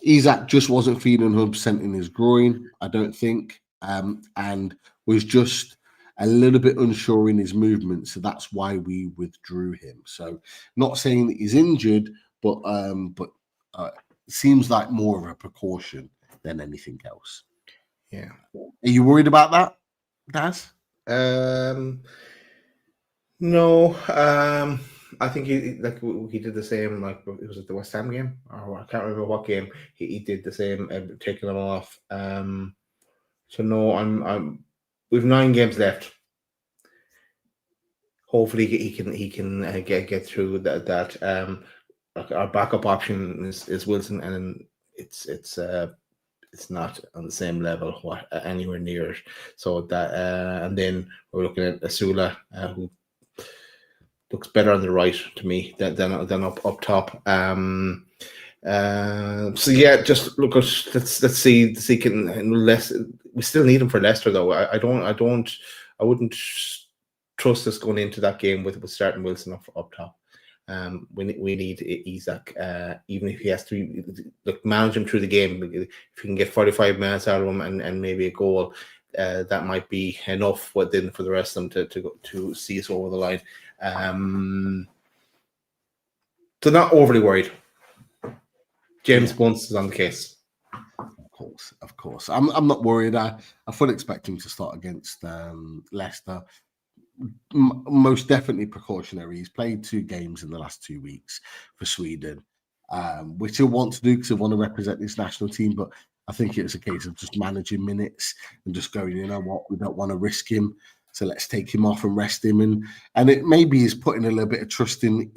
S4: Isak just wasn't feeling 100% in his groin, I don't think, and was just a little bit unsure in his movement, so that's why we withdrew him. So, not saying that he's injured, but seems like more of a precaution than anything else.
S5: Yeah.
S4: Are you worried about that, Daz?
S5: No. I think he did the same. Like, it was at the West Ham game, or I can't remember what game. He did the same, taking them off. So no, we've 9 games left. Hopefully he can get through that. Our backup option is Wilson, and it's not on the same level, anywhere near it. So that and then we're looking at Asula, who looks better on the right to me than up top. So yeah, just look. Let's see. We still need him for Leicester though. I wouldn't trust us going into that game with starting Wilson up top. We need Isak, even if he has to manage him through the game. If you can get 45 minutes out of him and maybe a goal, that might be enough. Then for the rest of them to see us over the line. So not overly worried. James Bunce is on the case.
S4: Of course. I'm not worried. I fully expect him to start against Leicester. Most definitely precautionary. He's played 2 games in the last 2 weeks for Sweden, which he'll want to do because he'll want to represent this national team. But I think it was a case of just managing minutes and just going, you know what, we don't want to risk him, so let's take him off and rest him. And it maybe is putting a little bit of trust in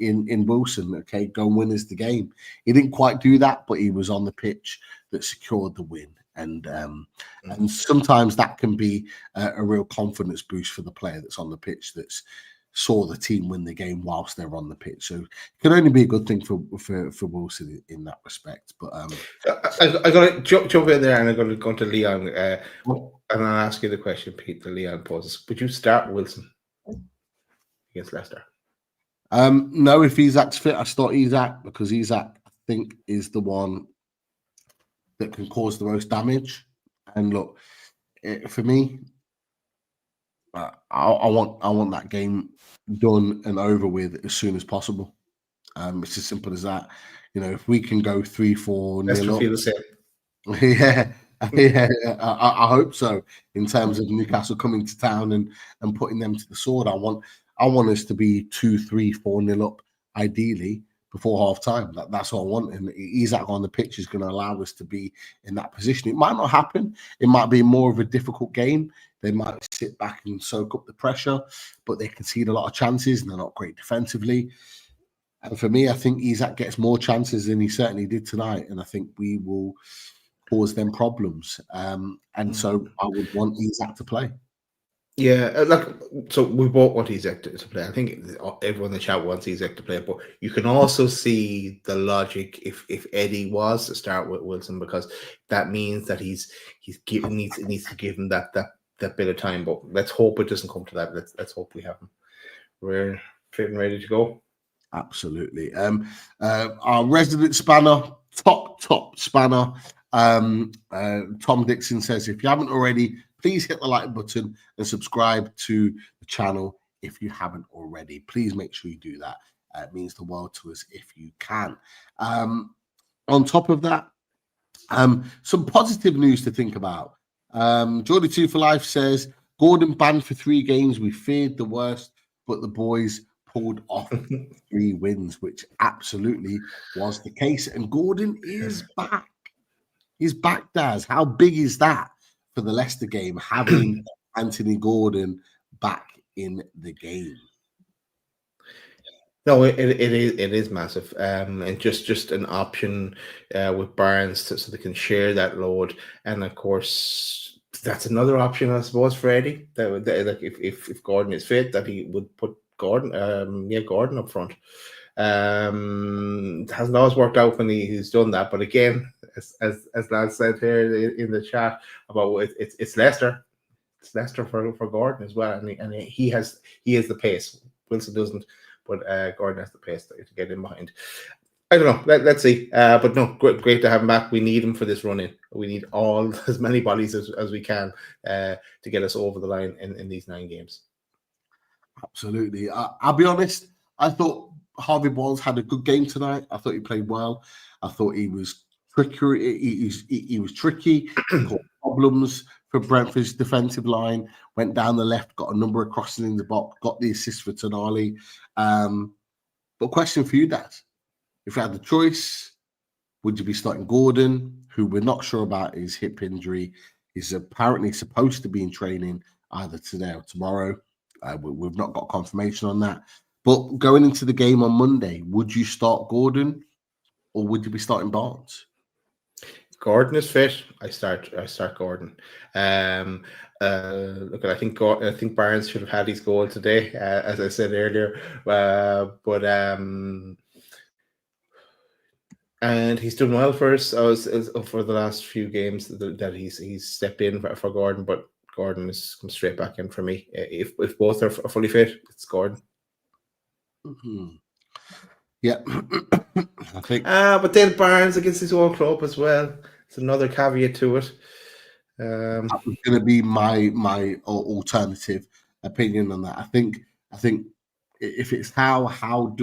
S4: Wilson. Okay, go and win us the game. He didn't quite do that, but he was on the pitch that secured the win. And sometimes that can be a real confidence boost for the player that's on the pitch that's saw the team win the game whilst they're on the pitch. So it can only be a good thing for Wilson in that respect. But
S5: I got to jump in there, and I'm going to go to Leon, and I'll ask you the question, Pete, that Leon poses. Would you start Wilson against Leicester?
S4: No, if Isak's fit, I start Isak, because Isak, I think, is the one that can cause the most damage. And look, for me, I want that game done and over with as soon as possible. It's as simple as that. You know, if we can go 3-4 nil up,
S5: feel the same.
S4: Yeah, I hope so. In terms of Newcastle coming to town and putting them to the sword, I want us to be 2-3-4 nil up, ideally, before half time. That's what I want. And Isak on the pitch is going to allow us to be in that position. It might not happen. It might be more of a difficult game. They might sit back and soak up the pressure, but they concede a lot of chances and they're not great defensively. And for me, I think Isak gets more chances than he certainly did tonight. And I think we will cause them problems. And so I would want Isak to play.
S5: Yeah, so we both want Isak to play. I think everyone in the chat wants Isak to play, but you can also see the logic if Eddie was to start with Wilson, because that means that he needs to give him that bit of time. But let's hope it doesn't come to that. Let's hope we have him. We're fit and ready to go.
S4: Absolutely. Our resident spanner, top spanner, Tom Dixon says, if you haven't already, please hit the like button and subscribe to the channel if you haven't already. Please make sure you do that. It means the world to us if you can. On top of that, some positive news to think about. Jordy2 for Life says, Gordon banned for 3 games. We feared the worst, but the boys pulled off 3 wins, which absolutely was the case. And Gordon is back. He's back, Daz. How big is that for the Leicester game, having Anthony Gordon back in the game?
S5: No, it is massive, and just an option with Barnes so they can share that load, and of course that's another option, I suppose, for Eddie. Like if Gordon is fit, that he would put Gordon up front. It hasn't always worked out when he's done that, but again, as Lad said here in the chat about it's Leicester. It's Leicester for Gordon as well, and he has the pace. Wilson doesn't, but Gordon has the pace to get in behind. I don't know. Let's see. But no, great to have him back. We need him for this run-in. We need as many bodies as we can to get us over the line in these 9 games. Absolutely.
S4: I'll be honest. I thought Harvey Barnes had a good game tonight. I thought he played well. I thought he was tricky. He was tricky. Caused problems for Brentford's defensive line. Went down the left, got a number of crosses in the box, got the assist for Tonali. But question for you, Dad. If you had the choice, would you be starting Gordon, who we're not sure about his hip injury? He's apparently supposed to be in training either today or tomorrow. We've not got confirmation on that. But going into the game on Monday, would you start Gordon or would you be starting Barnes?
S5: Gordon is fit. I start Gordon. Look, I think Barnes should have had his goal today, as I said earlier. But And he's done well for us for the last few games that he's stepped in for Gordon, but Gordon has come straight back in for me. If both are fully fit, it's Gordon.
S4: Mm-hmm. Yeah, I think.
S5: But then Barnes against his own club as well. It's another caveat to it.
S4: That was going to be my alternative opinion on that. I think if it's how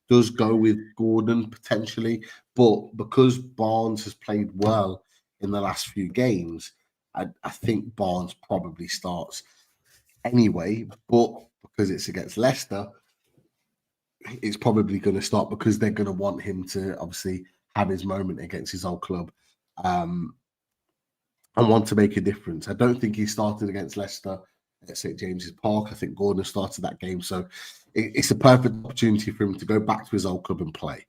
S4: does go with Gordon potentially, but because Barnes has played well in the last few games, I think Barnes probably starts anyway. But because it's against Leicester, it's probably going to start because they're going to want him to obviously have his moment against his old club. And want to make a difference. I don't think he started against Leicester at St. James's Park. I think Gordon started that game. So it's a perfect opportunity for him to go back to his old club and play.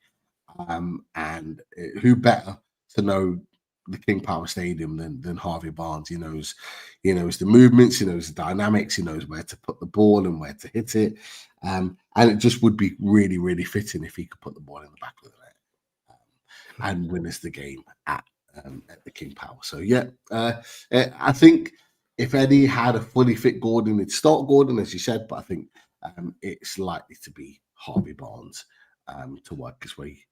S4: And who better to know the King Power Stadium than Harvey Barnes? He knows the movements, he knows the dynamics, he knows where to put the ball and where to hit it. And it just would be really, really fitting if he could put the ball in the back of the net and win us the game at the King Power. So I think if Eddie had a fully fit Gordon, he'd start Gordon, as you said, but I think it's likely to be Harvey Barnes to work his way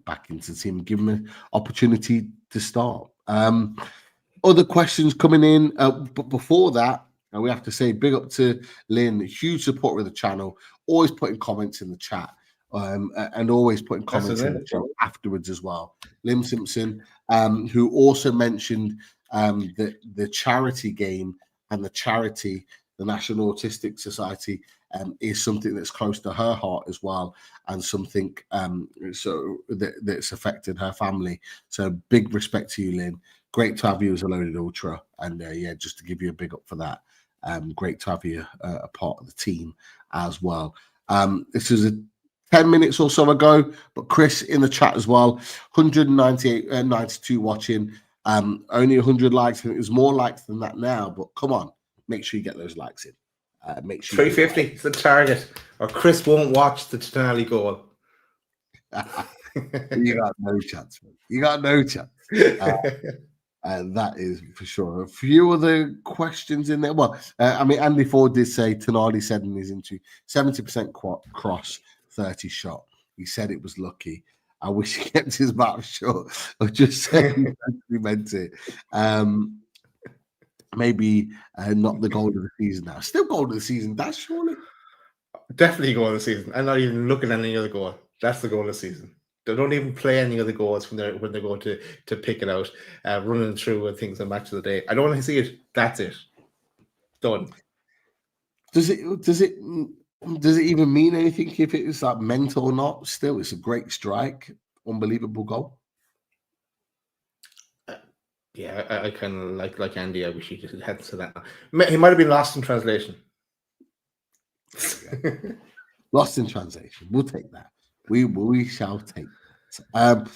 S4: back into the team and give him an opportunity to start. Other questions coming in, but before that, we have to say big up to Lynn, huge supporter of the channel, always putting comments in the chat. And always putting comments in the chat afterwards as well. Lim Simpson, who also mentioned the charity game and the charity, the National Autistic Society, is something that's close to her heart as well, and something that's affected her family. So big respect to you, Lynn. Great to have you as a loaded ultra, and just to give you a big up for that. Great to have you a part of the team as well. This is a 10 minutes or so ago, but Chris in the chat as well, 92 watching, only 100 likes. I think there's more likes than that now, but come on, make sure you get those likes in. Make sure
S5: 350 is the target, or Chris won't watch the Tonali goal.
S4: You got no chance, man. You got no chance. And that is for sure. A few other questions in there. Well, Andy Ford did say Tonali said in his interview 70% cross, 30 shot. He said it was lucky. I wish he kept his mouth shut or just said he meant it. Maybe not the goal of the season now. Still goal of the season, that's surely.
S5: Definitely goal of the season. I'm not even looking at any other goal. That's the goal of the season. They don't even play any other goals when they're going to pick it out, running through and things on Match of the Day. I don't want to see it. That's it. Done.
S4: Does it even mean anything if it is like mental or not? Still, it's a great strike, unbelievable goal.
S5: Yeah, I kind of like Andy. I wish he could head to that. He might have been lost in translation.
S4: Lost in translation. We'll take that. We shall take that.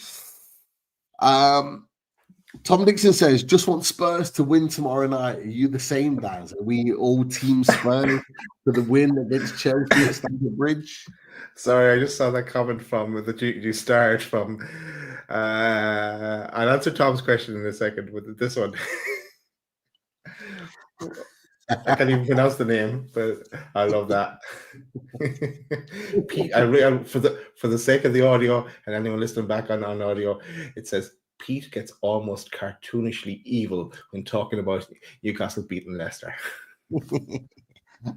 S4: Tom Dixon says, just want Spurs to win tomorrow night. Are you the same, Daz? Are we all team Spurs for the win against Chelsea at Stamford Bridge?
S5: Sorry, I just saw that comment from that you started from. I'll answer Tom's question in a second with this one. I can't even pronounce the name, but I love that. Pete, for the sake of the audio and anyone listening back on audio, it says Pete gets almost cartoonishly evil when talking about Newcastle beating Leicester.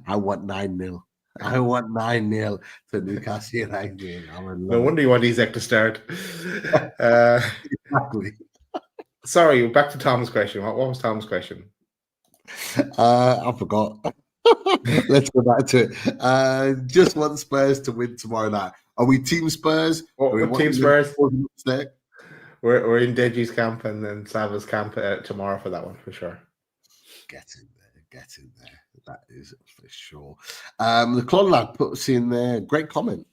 S4: I want 9-0. I want 9-0 to Newcastle United.
S5: No wonder you want Isak to start.
S4: Exactly.
S5: Sorry, back to Tom's question. What was Tom's question?
S4: I forgot. Let's go back to it. Just want Spurs to win tomorrow night. Are we Team Spurs?
S5: We're Team Spurs. We're in Deji's camp and then Sava's camp tomorrow for that one, for sure.
S4: Get in there. That is for sure. The Clon Lad puts in there, great comment.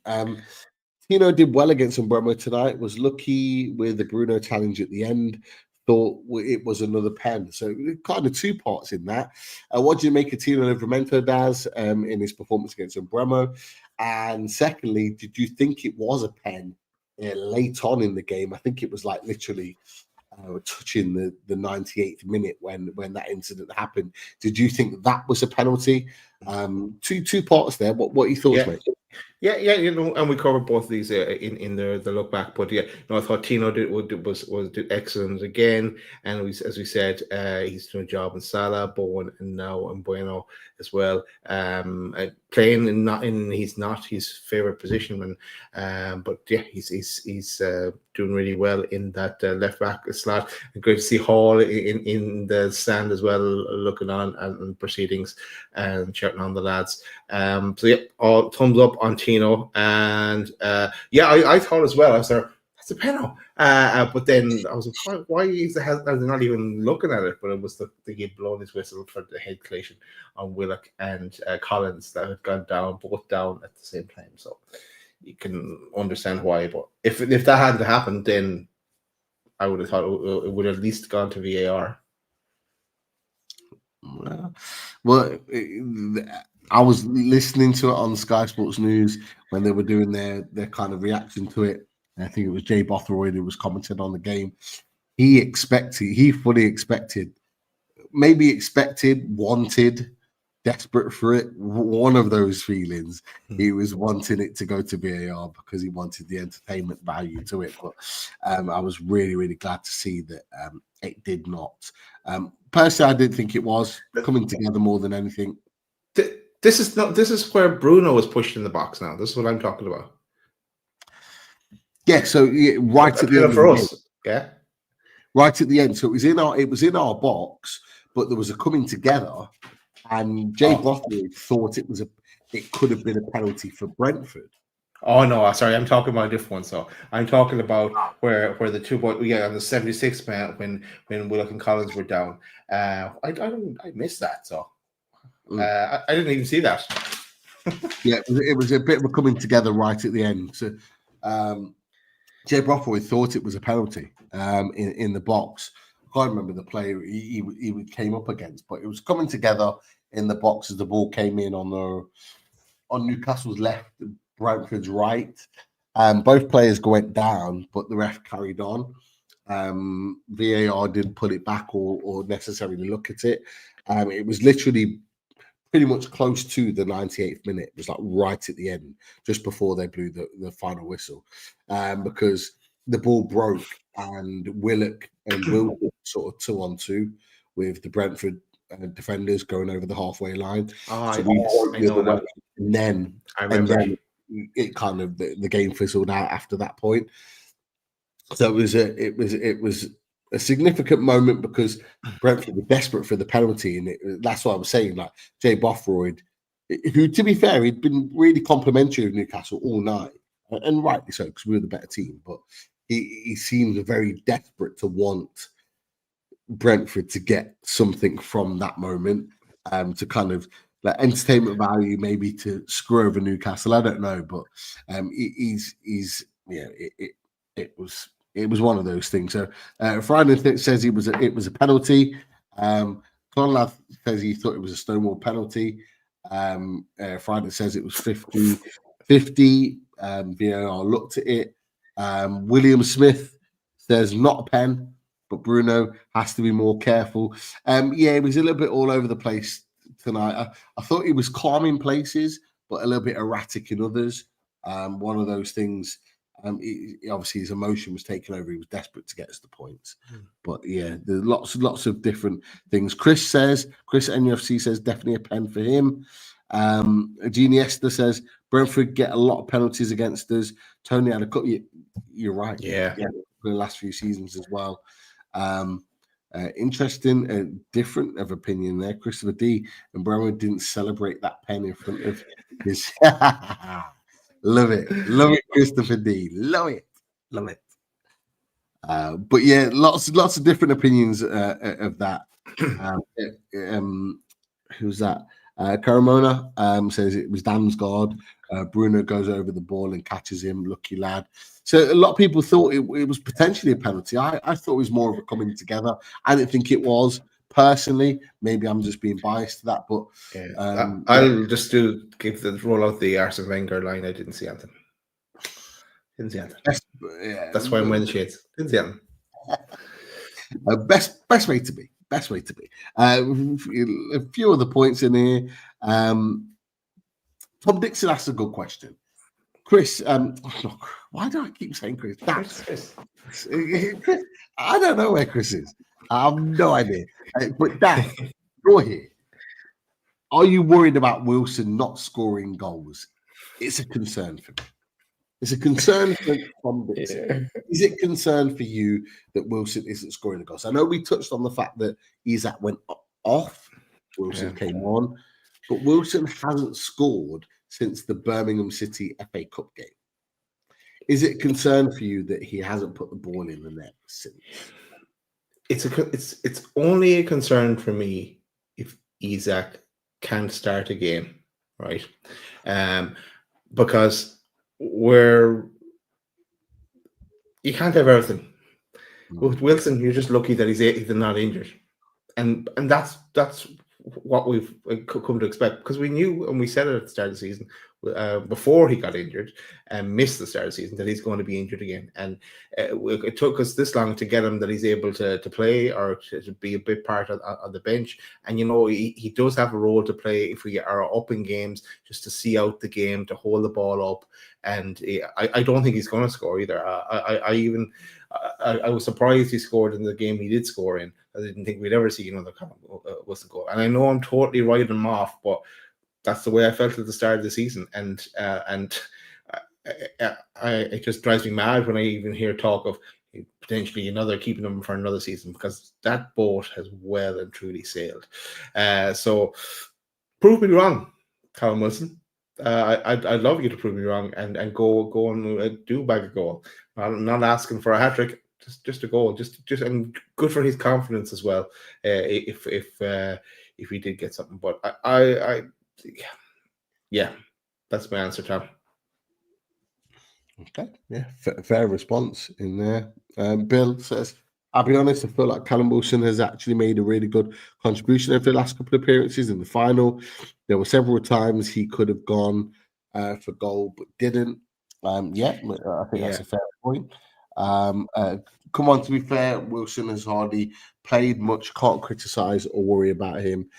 S4: Tino did well against Mbeumo tonight, was lucky with the Bruno challenge at the end. Thought it was another pen. So kind of two parts in that. What do you make of Tino Livramento, Daz, in his performance against Mbeumo? And secondly, did you think it was a pen late on in the game. I think it was like literally touching the 98th minute when that incident happened. Did you think that was a penalty? Two parts there. What are your thoughts, mate?
S5: Yeah, and we covered both of these in the look back. But I thought Tino did excellent again, and as we said, he's doing a job in Salah, Bowen, and now Mbeumo as well. Playing he's not his favorite position, but he's doing really well in that left back slot. And great to see Hall in the stand as well, looking on and proceedings and shouting on the lads. All thumbs up on Tino, and I thought as well. I was there. That's a penalty, but then I was like, why is they're not even looking at it? But it was the he had blown his whistle for the head collision on Willock and Collins that had gone down, both down at the same time. So you can understand why. But if that hadn't happened, then I would have thought it would have at least gone to VAR.
S4: Well, I was listening to it on Sky Sports News when they were doing their kind of reaction to it. I think it was Jay Bothroyd who was commenting on the game. He fully expected, wanted, desperate for it. One of those feelings. He was wanting it to go to VAR because he wanted the entertainment value to it. But I was really, really glad to see that it did not. Personally, I didn't think it was coming together more than anything.
S5: This is where Bruno was pushed in the box now. This is what I'm talking about.
S4: Yeah, so right at the end
S5: for us. Yeah.
S4: Right at the end. So it was in our box, but there was a coming together, and Jay Bothroyd thought it could have been a penalty for Brentford.
S5: Oh no, sorry, I'm talking about a different one. So I'm talking about where the two boys, on the 76th minute when Willock and Collins were down. I missed that. So I didn't even see that.
S4: Yeah, it was a bit of a coming together right at the end. So Jay Bothroyd thought it was a penalty in the box. I can't remember the player he came up against, but it was coming together in the box as the ball came in on Newcastle's left, Brentford's right. Both players went down, but the ref carried on. VAR didn't put it back or necessarily look at it. It was literally pretty much close to the 98th minute. It was like right at the end, just before they blew the final whistle, because the ball broke and Willock and Wilson sort of 2-on-2 with the Brentford defenders going over the halfway line. And then it kind of the game fizzled out after that point. So it was a significant moment because Brentford were desperate for the penalty, and that's what I was saying. Like Jay Bothroyd, who, to be fair, he'd been really complimentary of Newcastle all night, and rightly so because we were the better team. But he seemed very desperate to want Brentford to get something from that moment, to kind of like entertainment value, maybe to screw over Newcastle. I don't know, but it was one of those things. So Friday says it was a penalty. Clonlath says he thought it was a Stonewall penalty. Friday says it was 50-50. VAR looked at it. William Smith says not a pen, but Bruno has to be more careful. It was a little bit all over the place tonight. I thought he was calm in places, but a little bit erratic in others. One of those things. Obviously, his emotion was taken over. He was desperate to get us the points. But yeah, there's lots of different things. Chris NUFC says definitely a pen for him. Jeannie Esther says Brentford get a lot of penalties against us. Tony had a cut. You're right.
S5: Yeah.
S4: For the last few seasons as well. Interesting, different of opinion there. Christopher D. and Brentford didn't celebrate that pen in front of his. Love it, Christopher D. Love it. But yeah, lots of different opinions of that. Who's that? Caramona says it was Damsgaard. Bruno goes over the ball and catches him. Lucky lad. So a lot of people thought it was potentially a penalty. I thought it was more of a coming together. I didn't think it was. Personally, maybe I'm just being biased to that, but
S5: I'll just roll out the Arsene Wenger line. I didn't see anything.
S4: Yeah,
S5: That's why I'm wearing the shades. Yeah.
S4: Best way to be. Best way to be. A few other points in here. Tom Dixon asked a good question. Chris, look, why do I keep saying Chris?
S5: Chris.
S4: Chris, I don't know where Chris is. I have no idea. But Dan, you're here. Are you worried about Wilson not scoring goals? It's a concern for me. It's a concern for Tom Dixon.
S5: Yeah.
S4: Is it concern for you that Wilson isn't scoring the goals? I know we touched on the fact that Isak went off, Wilson came on, but Wilson hasn't scored since the Birmingham City FA Cup game. Is it a concern for you that he hasn't put the ball in the net since?
S5: It's only a concern for me if Isak can't start a game, right? Because you can't have everything. With Wilson, you're just lucky that he's not injured, and that's what we've come to expect, because we knew, and we said it at the start of the season, before he got injured and missed the start of the season, that he's going to be injured again. And it took us this long to get him that he's able to play or to be a big part of the bench. And, he does have a role to play if we are up in games, just to see out the game, to hold the ball up. And I don't think he's going to score either. I was surprised he scored in the game he did score in. I didn't think we'd ever see another Wilson goal. And I know I'm totally writing him off, but that's the way I felt at the start of the season. And it just drives me mad when I even hear talk of potentially keeping him for another season, because that boat has well and truly sailed. So prove me wrong, Callum Wilson. I'd love you to prove me wrong and go and do bag a goal. I'm not asking for a hat trick, just a goal, just and good for his confidence as well. If we did get something, but yeah, that's my answer, Tom.
S4: Okay, yeah, fair response in there. Bill says, I'll be honest, I feel like Callum Wilson has actually made a really good contribution over the last couple of appearances. In the final, there were several times he could have gone for goal but didn't. I think that's a fair point. Come on, to be fair, Wilson has hardly played much. Can't criticise or worry about him.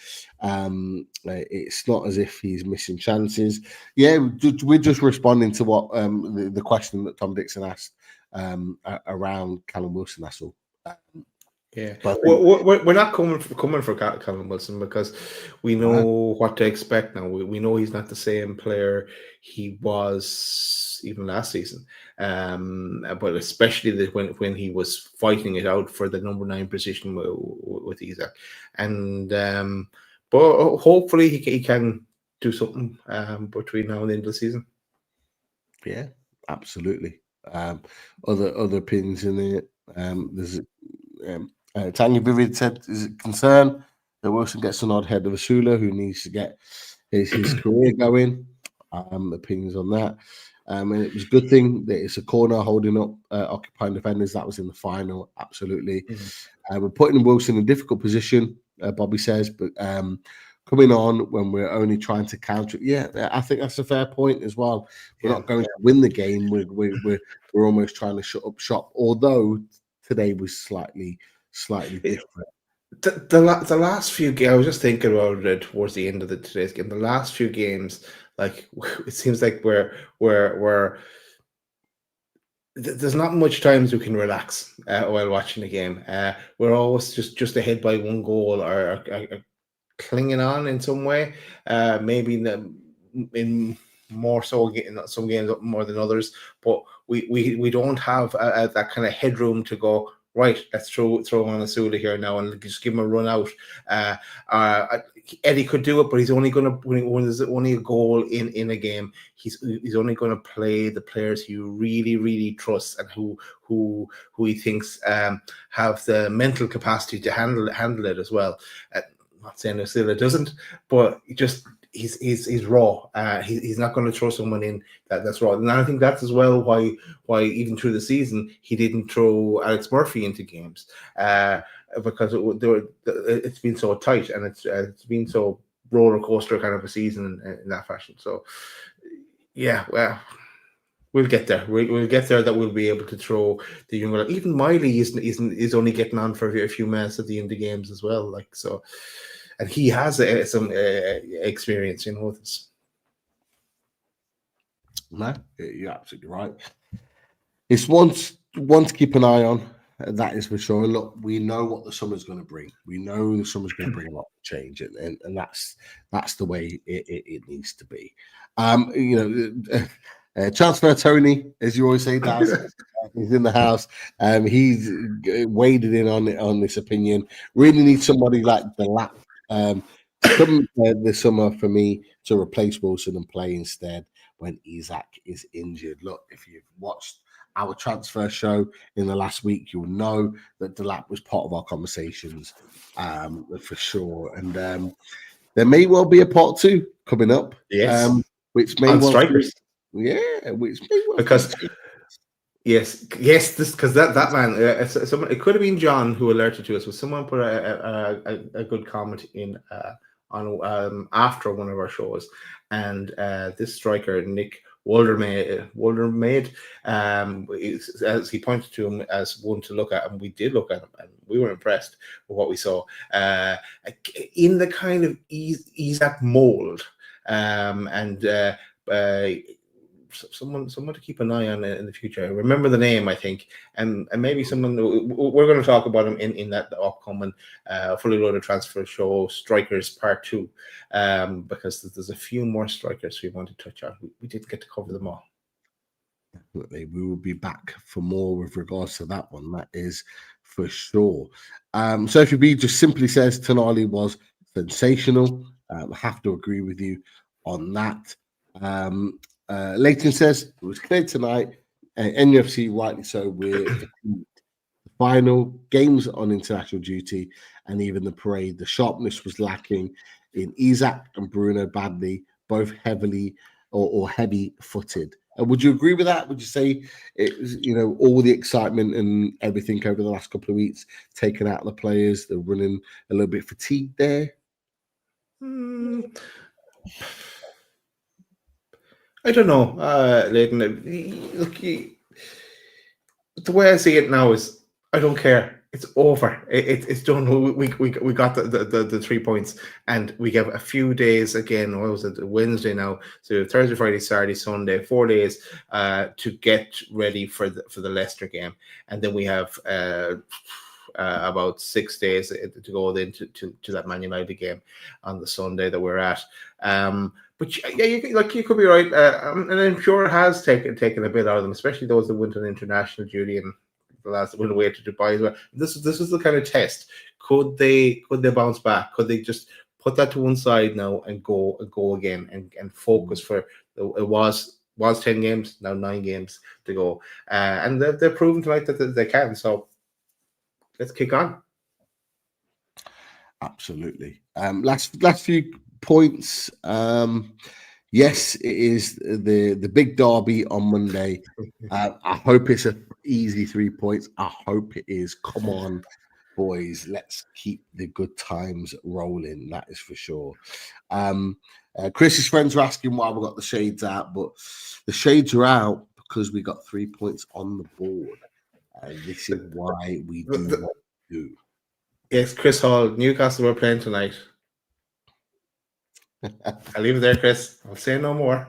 S4: It's not as if he's missing chances. Yeah, we're just responding to what the question that Tom Dixon asked around Callum Wilson. That's all.
S5: Yeah, we're not coming for Callum Wilson, because we know what to expect now. We know he's not the same player he was even last season, but especially when he was fighting it out for the number 9 position with Isak, and but hopefully he can do something between now and the end of the season.
S4: Yeah, absolutely. Other opinions in it. There's Tanya Vivid said, is it concern that Wilson gets an odd head of Asula, who needs to get his career going? Opinions on that. And it was a good thing that it's a corner holding up occupying defenders. That was in the final, absolutely. We're putting Wilson in a difficult position, Bobby says, but coming on when we're only trying to counter. Yeah, I think that's a fair point as well. We're not going to win the game. We're almost trying to shut up shop, although today was slightly different.
S5: The last few games, I was just thinking about it towards the end of today's game. The last few games, like, it seems like we're there's not much times we can relax while watching the game. We're always just ahead by one goal or clinging on in some way. Maybe in more so in some games more than others, but we don't have that kind of headroom to go, right, let's throw on Asula here now and just give him a run out. Eddie could do it, but he's only going to, when there's only a goal in a game, he's only going to play the players he really, really trusts and who he thinks have the mental capacity to handle it as well. I'm not saying Asula doesn't, but he's raw. He's not going to throw someone in that's raw. And I think that's as well why even through the season he didn't throw Alex Murphy into games, because it's been so tight and it's been so roller coaster kind of a season in that fashion. So yeah, well, We'll get there. We'll get there. That we'll be able to throw the younger. Even Miley is only getting on for a few minutes at the end of the games as well. Like so, and he has some experience, with this.
S4: No, you're absolutely right. It's one to keep an eye on. That is for sure. Look, we know what the summer's going to bring. We know the summer's going to bring a lot of change, and that's the way it needs to be. Transfer Tony, as you always say, Daz, he's in the house. He's waded in on this opinion. Really need somebody like the lap to come this summer for me to replace Wilson and play instead when Isak is injured. Look, if you've watched our transfer show in the last week, you'll know that Delap was part of our conversations for sure. And there may well be a part 2 coming up.
S5: Yes,
S4: which may
S5: on
S4: well
S5: strikers.
S4: Which may well
S5: because yes, this because that man, someone, it could have been John who alerted to us. Was someone put a good comment in on after one of our shows, and this striker Nick Woldermaid, as he pointed to him as one to look at, and we did look at him, and we were impressed with what we saw in the kind of Isak mold, someone to keep an eye on in the future. I remember the name, I think, and maybe someone we're going to talk about him in that upcoming fully loaded transfer show, Strikers Part 2, because there's a few more strikers we want to touch on. We didn't get to cover them all.
S4: Definitely, we will be back for more with regards to that one. That is for sure. Sophie B just simply says Tonali was sensational. I have to agree with you on that. Leighton says it was clear tonight, NUFC rightly so, we're the final games on international duty, and even the parade, the sharpness was lacking in Isak and Bruno badly, both heavily or heavy footed. Would you agree with that? Would you say it was, all the excitement and everything over the last couple of weeks taken out of the players? They're running a little bit fatigued there.
S5: I don't know, Leighton. Look, the way I see it now is I don't care. It's over. It's done. We got the 3 points, and we have a few days again. What was it? Wednesday now. So Thursday, Friday, Saturday, Sunday, 4 days to get ready for the Leicester game, and then we have about 6 days to go then to that Man United game on the Sunday that we're at. But yeah, you could be right, and I'm sure it has taken a bit out of them, especially those that went on international duty and the lads that went away to Dubai as well. This is the kind of test. Could they bounce back? Could they just put that to one side now and go again and focus for? It was 10 games, now 9 games to go, and they're proven tonight that they can. So let's kick on.
S4: Absolutely. Last few points. Yes, it is the big derby on Monday. I hope it's an easy 3 points. I hope it is. Come on, boys, let's keep the good times rolling. That is for sure. Chris's friends are asking why we got the shades out, but the shades are out because we got 3 points on the board. This is why we do what we do.
S5: Yes, Chris Hall, Newcastle were playing tonight. I'll leave it there, Chris. I'll say no more.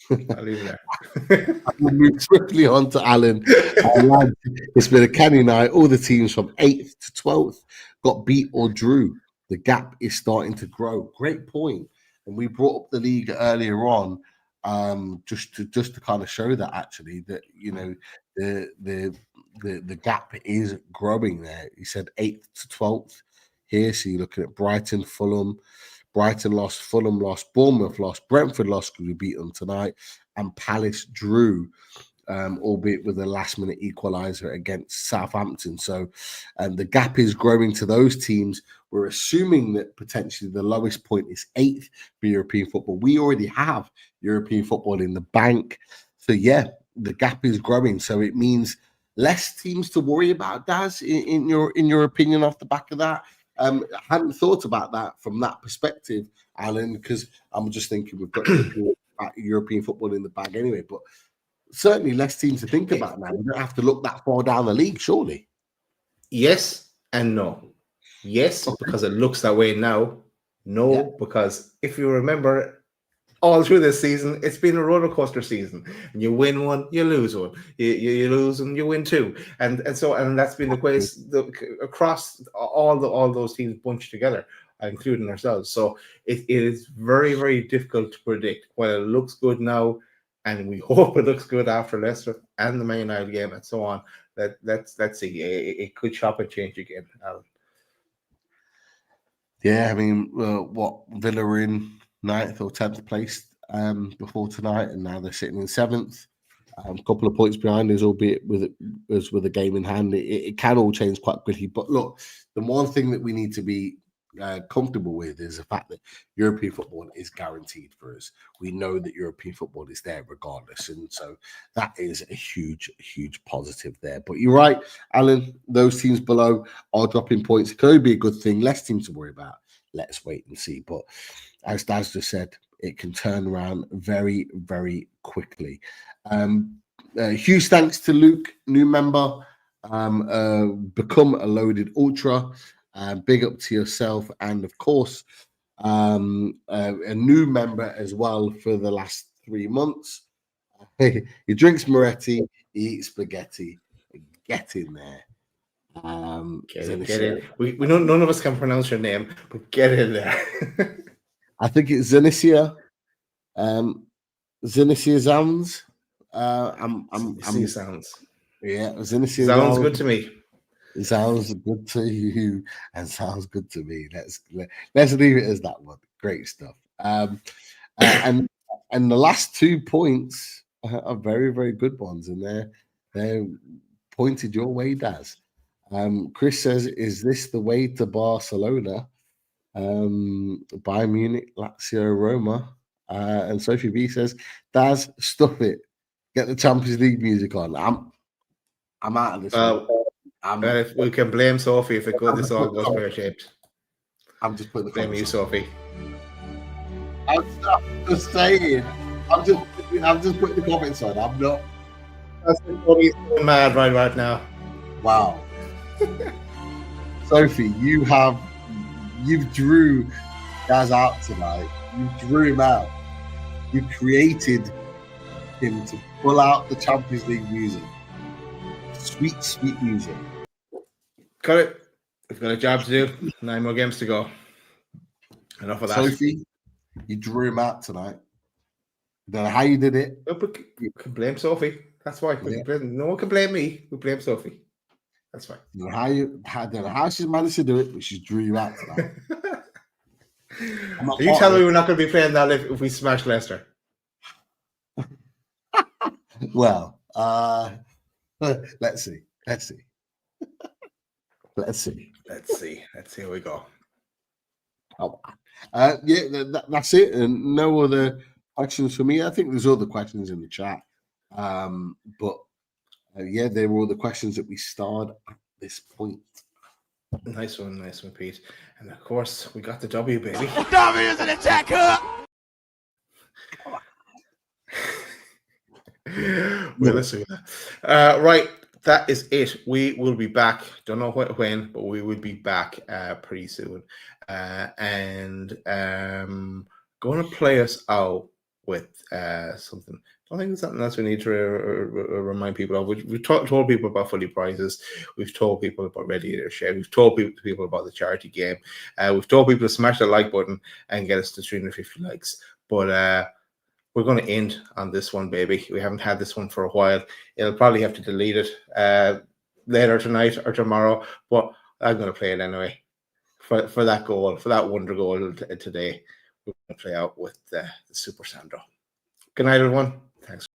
S5: I'll leave it there.
S4: We'll move swiftly on to Alan. It's been a canny night. All the teams from 8th to 12th got beat or drew. The gap is starting to grow. Great point. And we brought up the league earlier on, just to kind of show that actually that the gap is growing there. He said 8th to 12th here. So you're looking at Brighton, Fulham. Brighton lost, Fulham lost, Bournemouth lost, Brentford lost because we beat them tonight, and Palace drew, albeit with a last-minute equaliser against Southampton. So the gap is growing to those teams. We're assuming that potentially the lowest point is 8th for European football. We already have European football in the bank. So, yeah, the gap is growing. So it means less teams to worry about, Daz, in your opinion, off the back of that. I hadn't thought about that from that perspective, Alan, because I'm just thinking we've got European football in the bag anyway. But certainly less teams to think about now. We don't have to look that far down the league, surely.
S5: Yes and no. Yes, because it looks that way now. No, because if you remember, all through this season, it's been a roller coaster season. And you win one, you lose one. You lose and you win two, and that's been the case across all those teams bunched together, including ourselves. So it is very, very difficult to predict. While it looks good now, and we hope it looks good after Leicester and the Man United game and so on. Let's see. It could chop and change again, Alan.
S4: Yeah, I mean, what Villa were in 9th or 10th place before tonight, and now they're sitting in 7th. A couple of points behind us, albeit with a game in hand. It can all change quite quickly. But look, the one thing that we need to be comfortable with is the fact that European football is guaranteed for us. We know that European football is there regardless, and so that is a huge, huge positive there. But you're right, Alan, those teams below are dropping points. It could be a good thing, less teams to worry about. Let's wait and see. But as Daz just said, it can turn around very, very quickly. Huge thanks to Luke, new member, become a loaded ultra. Big up to yourself, and of course, a new member as well for the last 3 months. He drinks Moretti, he eats spaghetti. Get in there.
S5: Get in. We know none of us can pronounce your name, but get in there.
S4: I think it's Zenicia. Zenicia Zams.
S5: Sounds.
S4: Yeah, Zenicia
S5: sounds good to me.
S4: It sounds good to you and sounds good to me. Let's leave it as that one. Great stuff. And the last 2 points are very, very good ones, and they're pointed your way, Daz. Chris says, "Is this the way to Barcelona?" Bayern Munich, Lazio, Roma, and Sophie B says, "Daz, stuff it. Get the Champions League music on." I'm out of this.
S5: If we can blame Sophie if this all goes pear-shaped.
S4: I'm just putting the
S5: blame you, Sophie.
S4: I'm just saying. I'm just putting the comments on. I'm not.
S5: That's Sophie's so mad right now.
S4: Wow. Sophie, you've drew Daz out tonight. You drew him out. You created him to pull out the Champions League music. Sweet, sweet music.
S5: Cut it. We've got a job to do. 9 more games to go. Enough of that.
S4: Sophie, you drew him out tonight. Don't know how you did it.
S5: You can blame Sophie. That's why. No one can blame me. We blame Sophie. That's fine.
S4: Don't know how she's managed to do it, but she drew you out tonight.
S5: Are you telling me we're not going to be playing that if we smash Leicester?
S4: Well, let's see. Let's see.
S5: Here we go.
S4: Oh, that's it. And no other questions for me. I think there's other questions in the chat. But they were all the questions that we starred at this point.
S5: Nice one, Pete. And of course, we got the W, baby.
S1: W is an attacker.
S5: Well, let's see that. Right, that is it. We will be back. Don't know when, but we will be back pretty soon. And going to play us out with something. I think it's something else we need to remind people of. We've told people about fully prizes. We've told people about Ready to Share. We've told people about the charity game. We've told people to smash the like button and get us to 350 likes. But we're going to end on this one, baby. We haven't had this one for a while. It'll probably have to delete it later tonight or tomorrow. But I'm going to play it anyway for that goal, for that wonder goal today. We're going to play out with the Super Sandro. Good night, everyone. Thanks.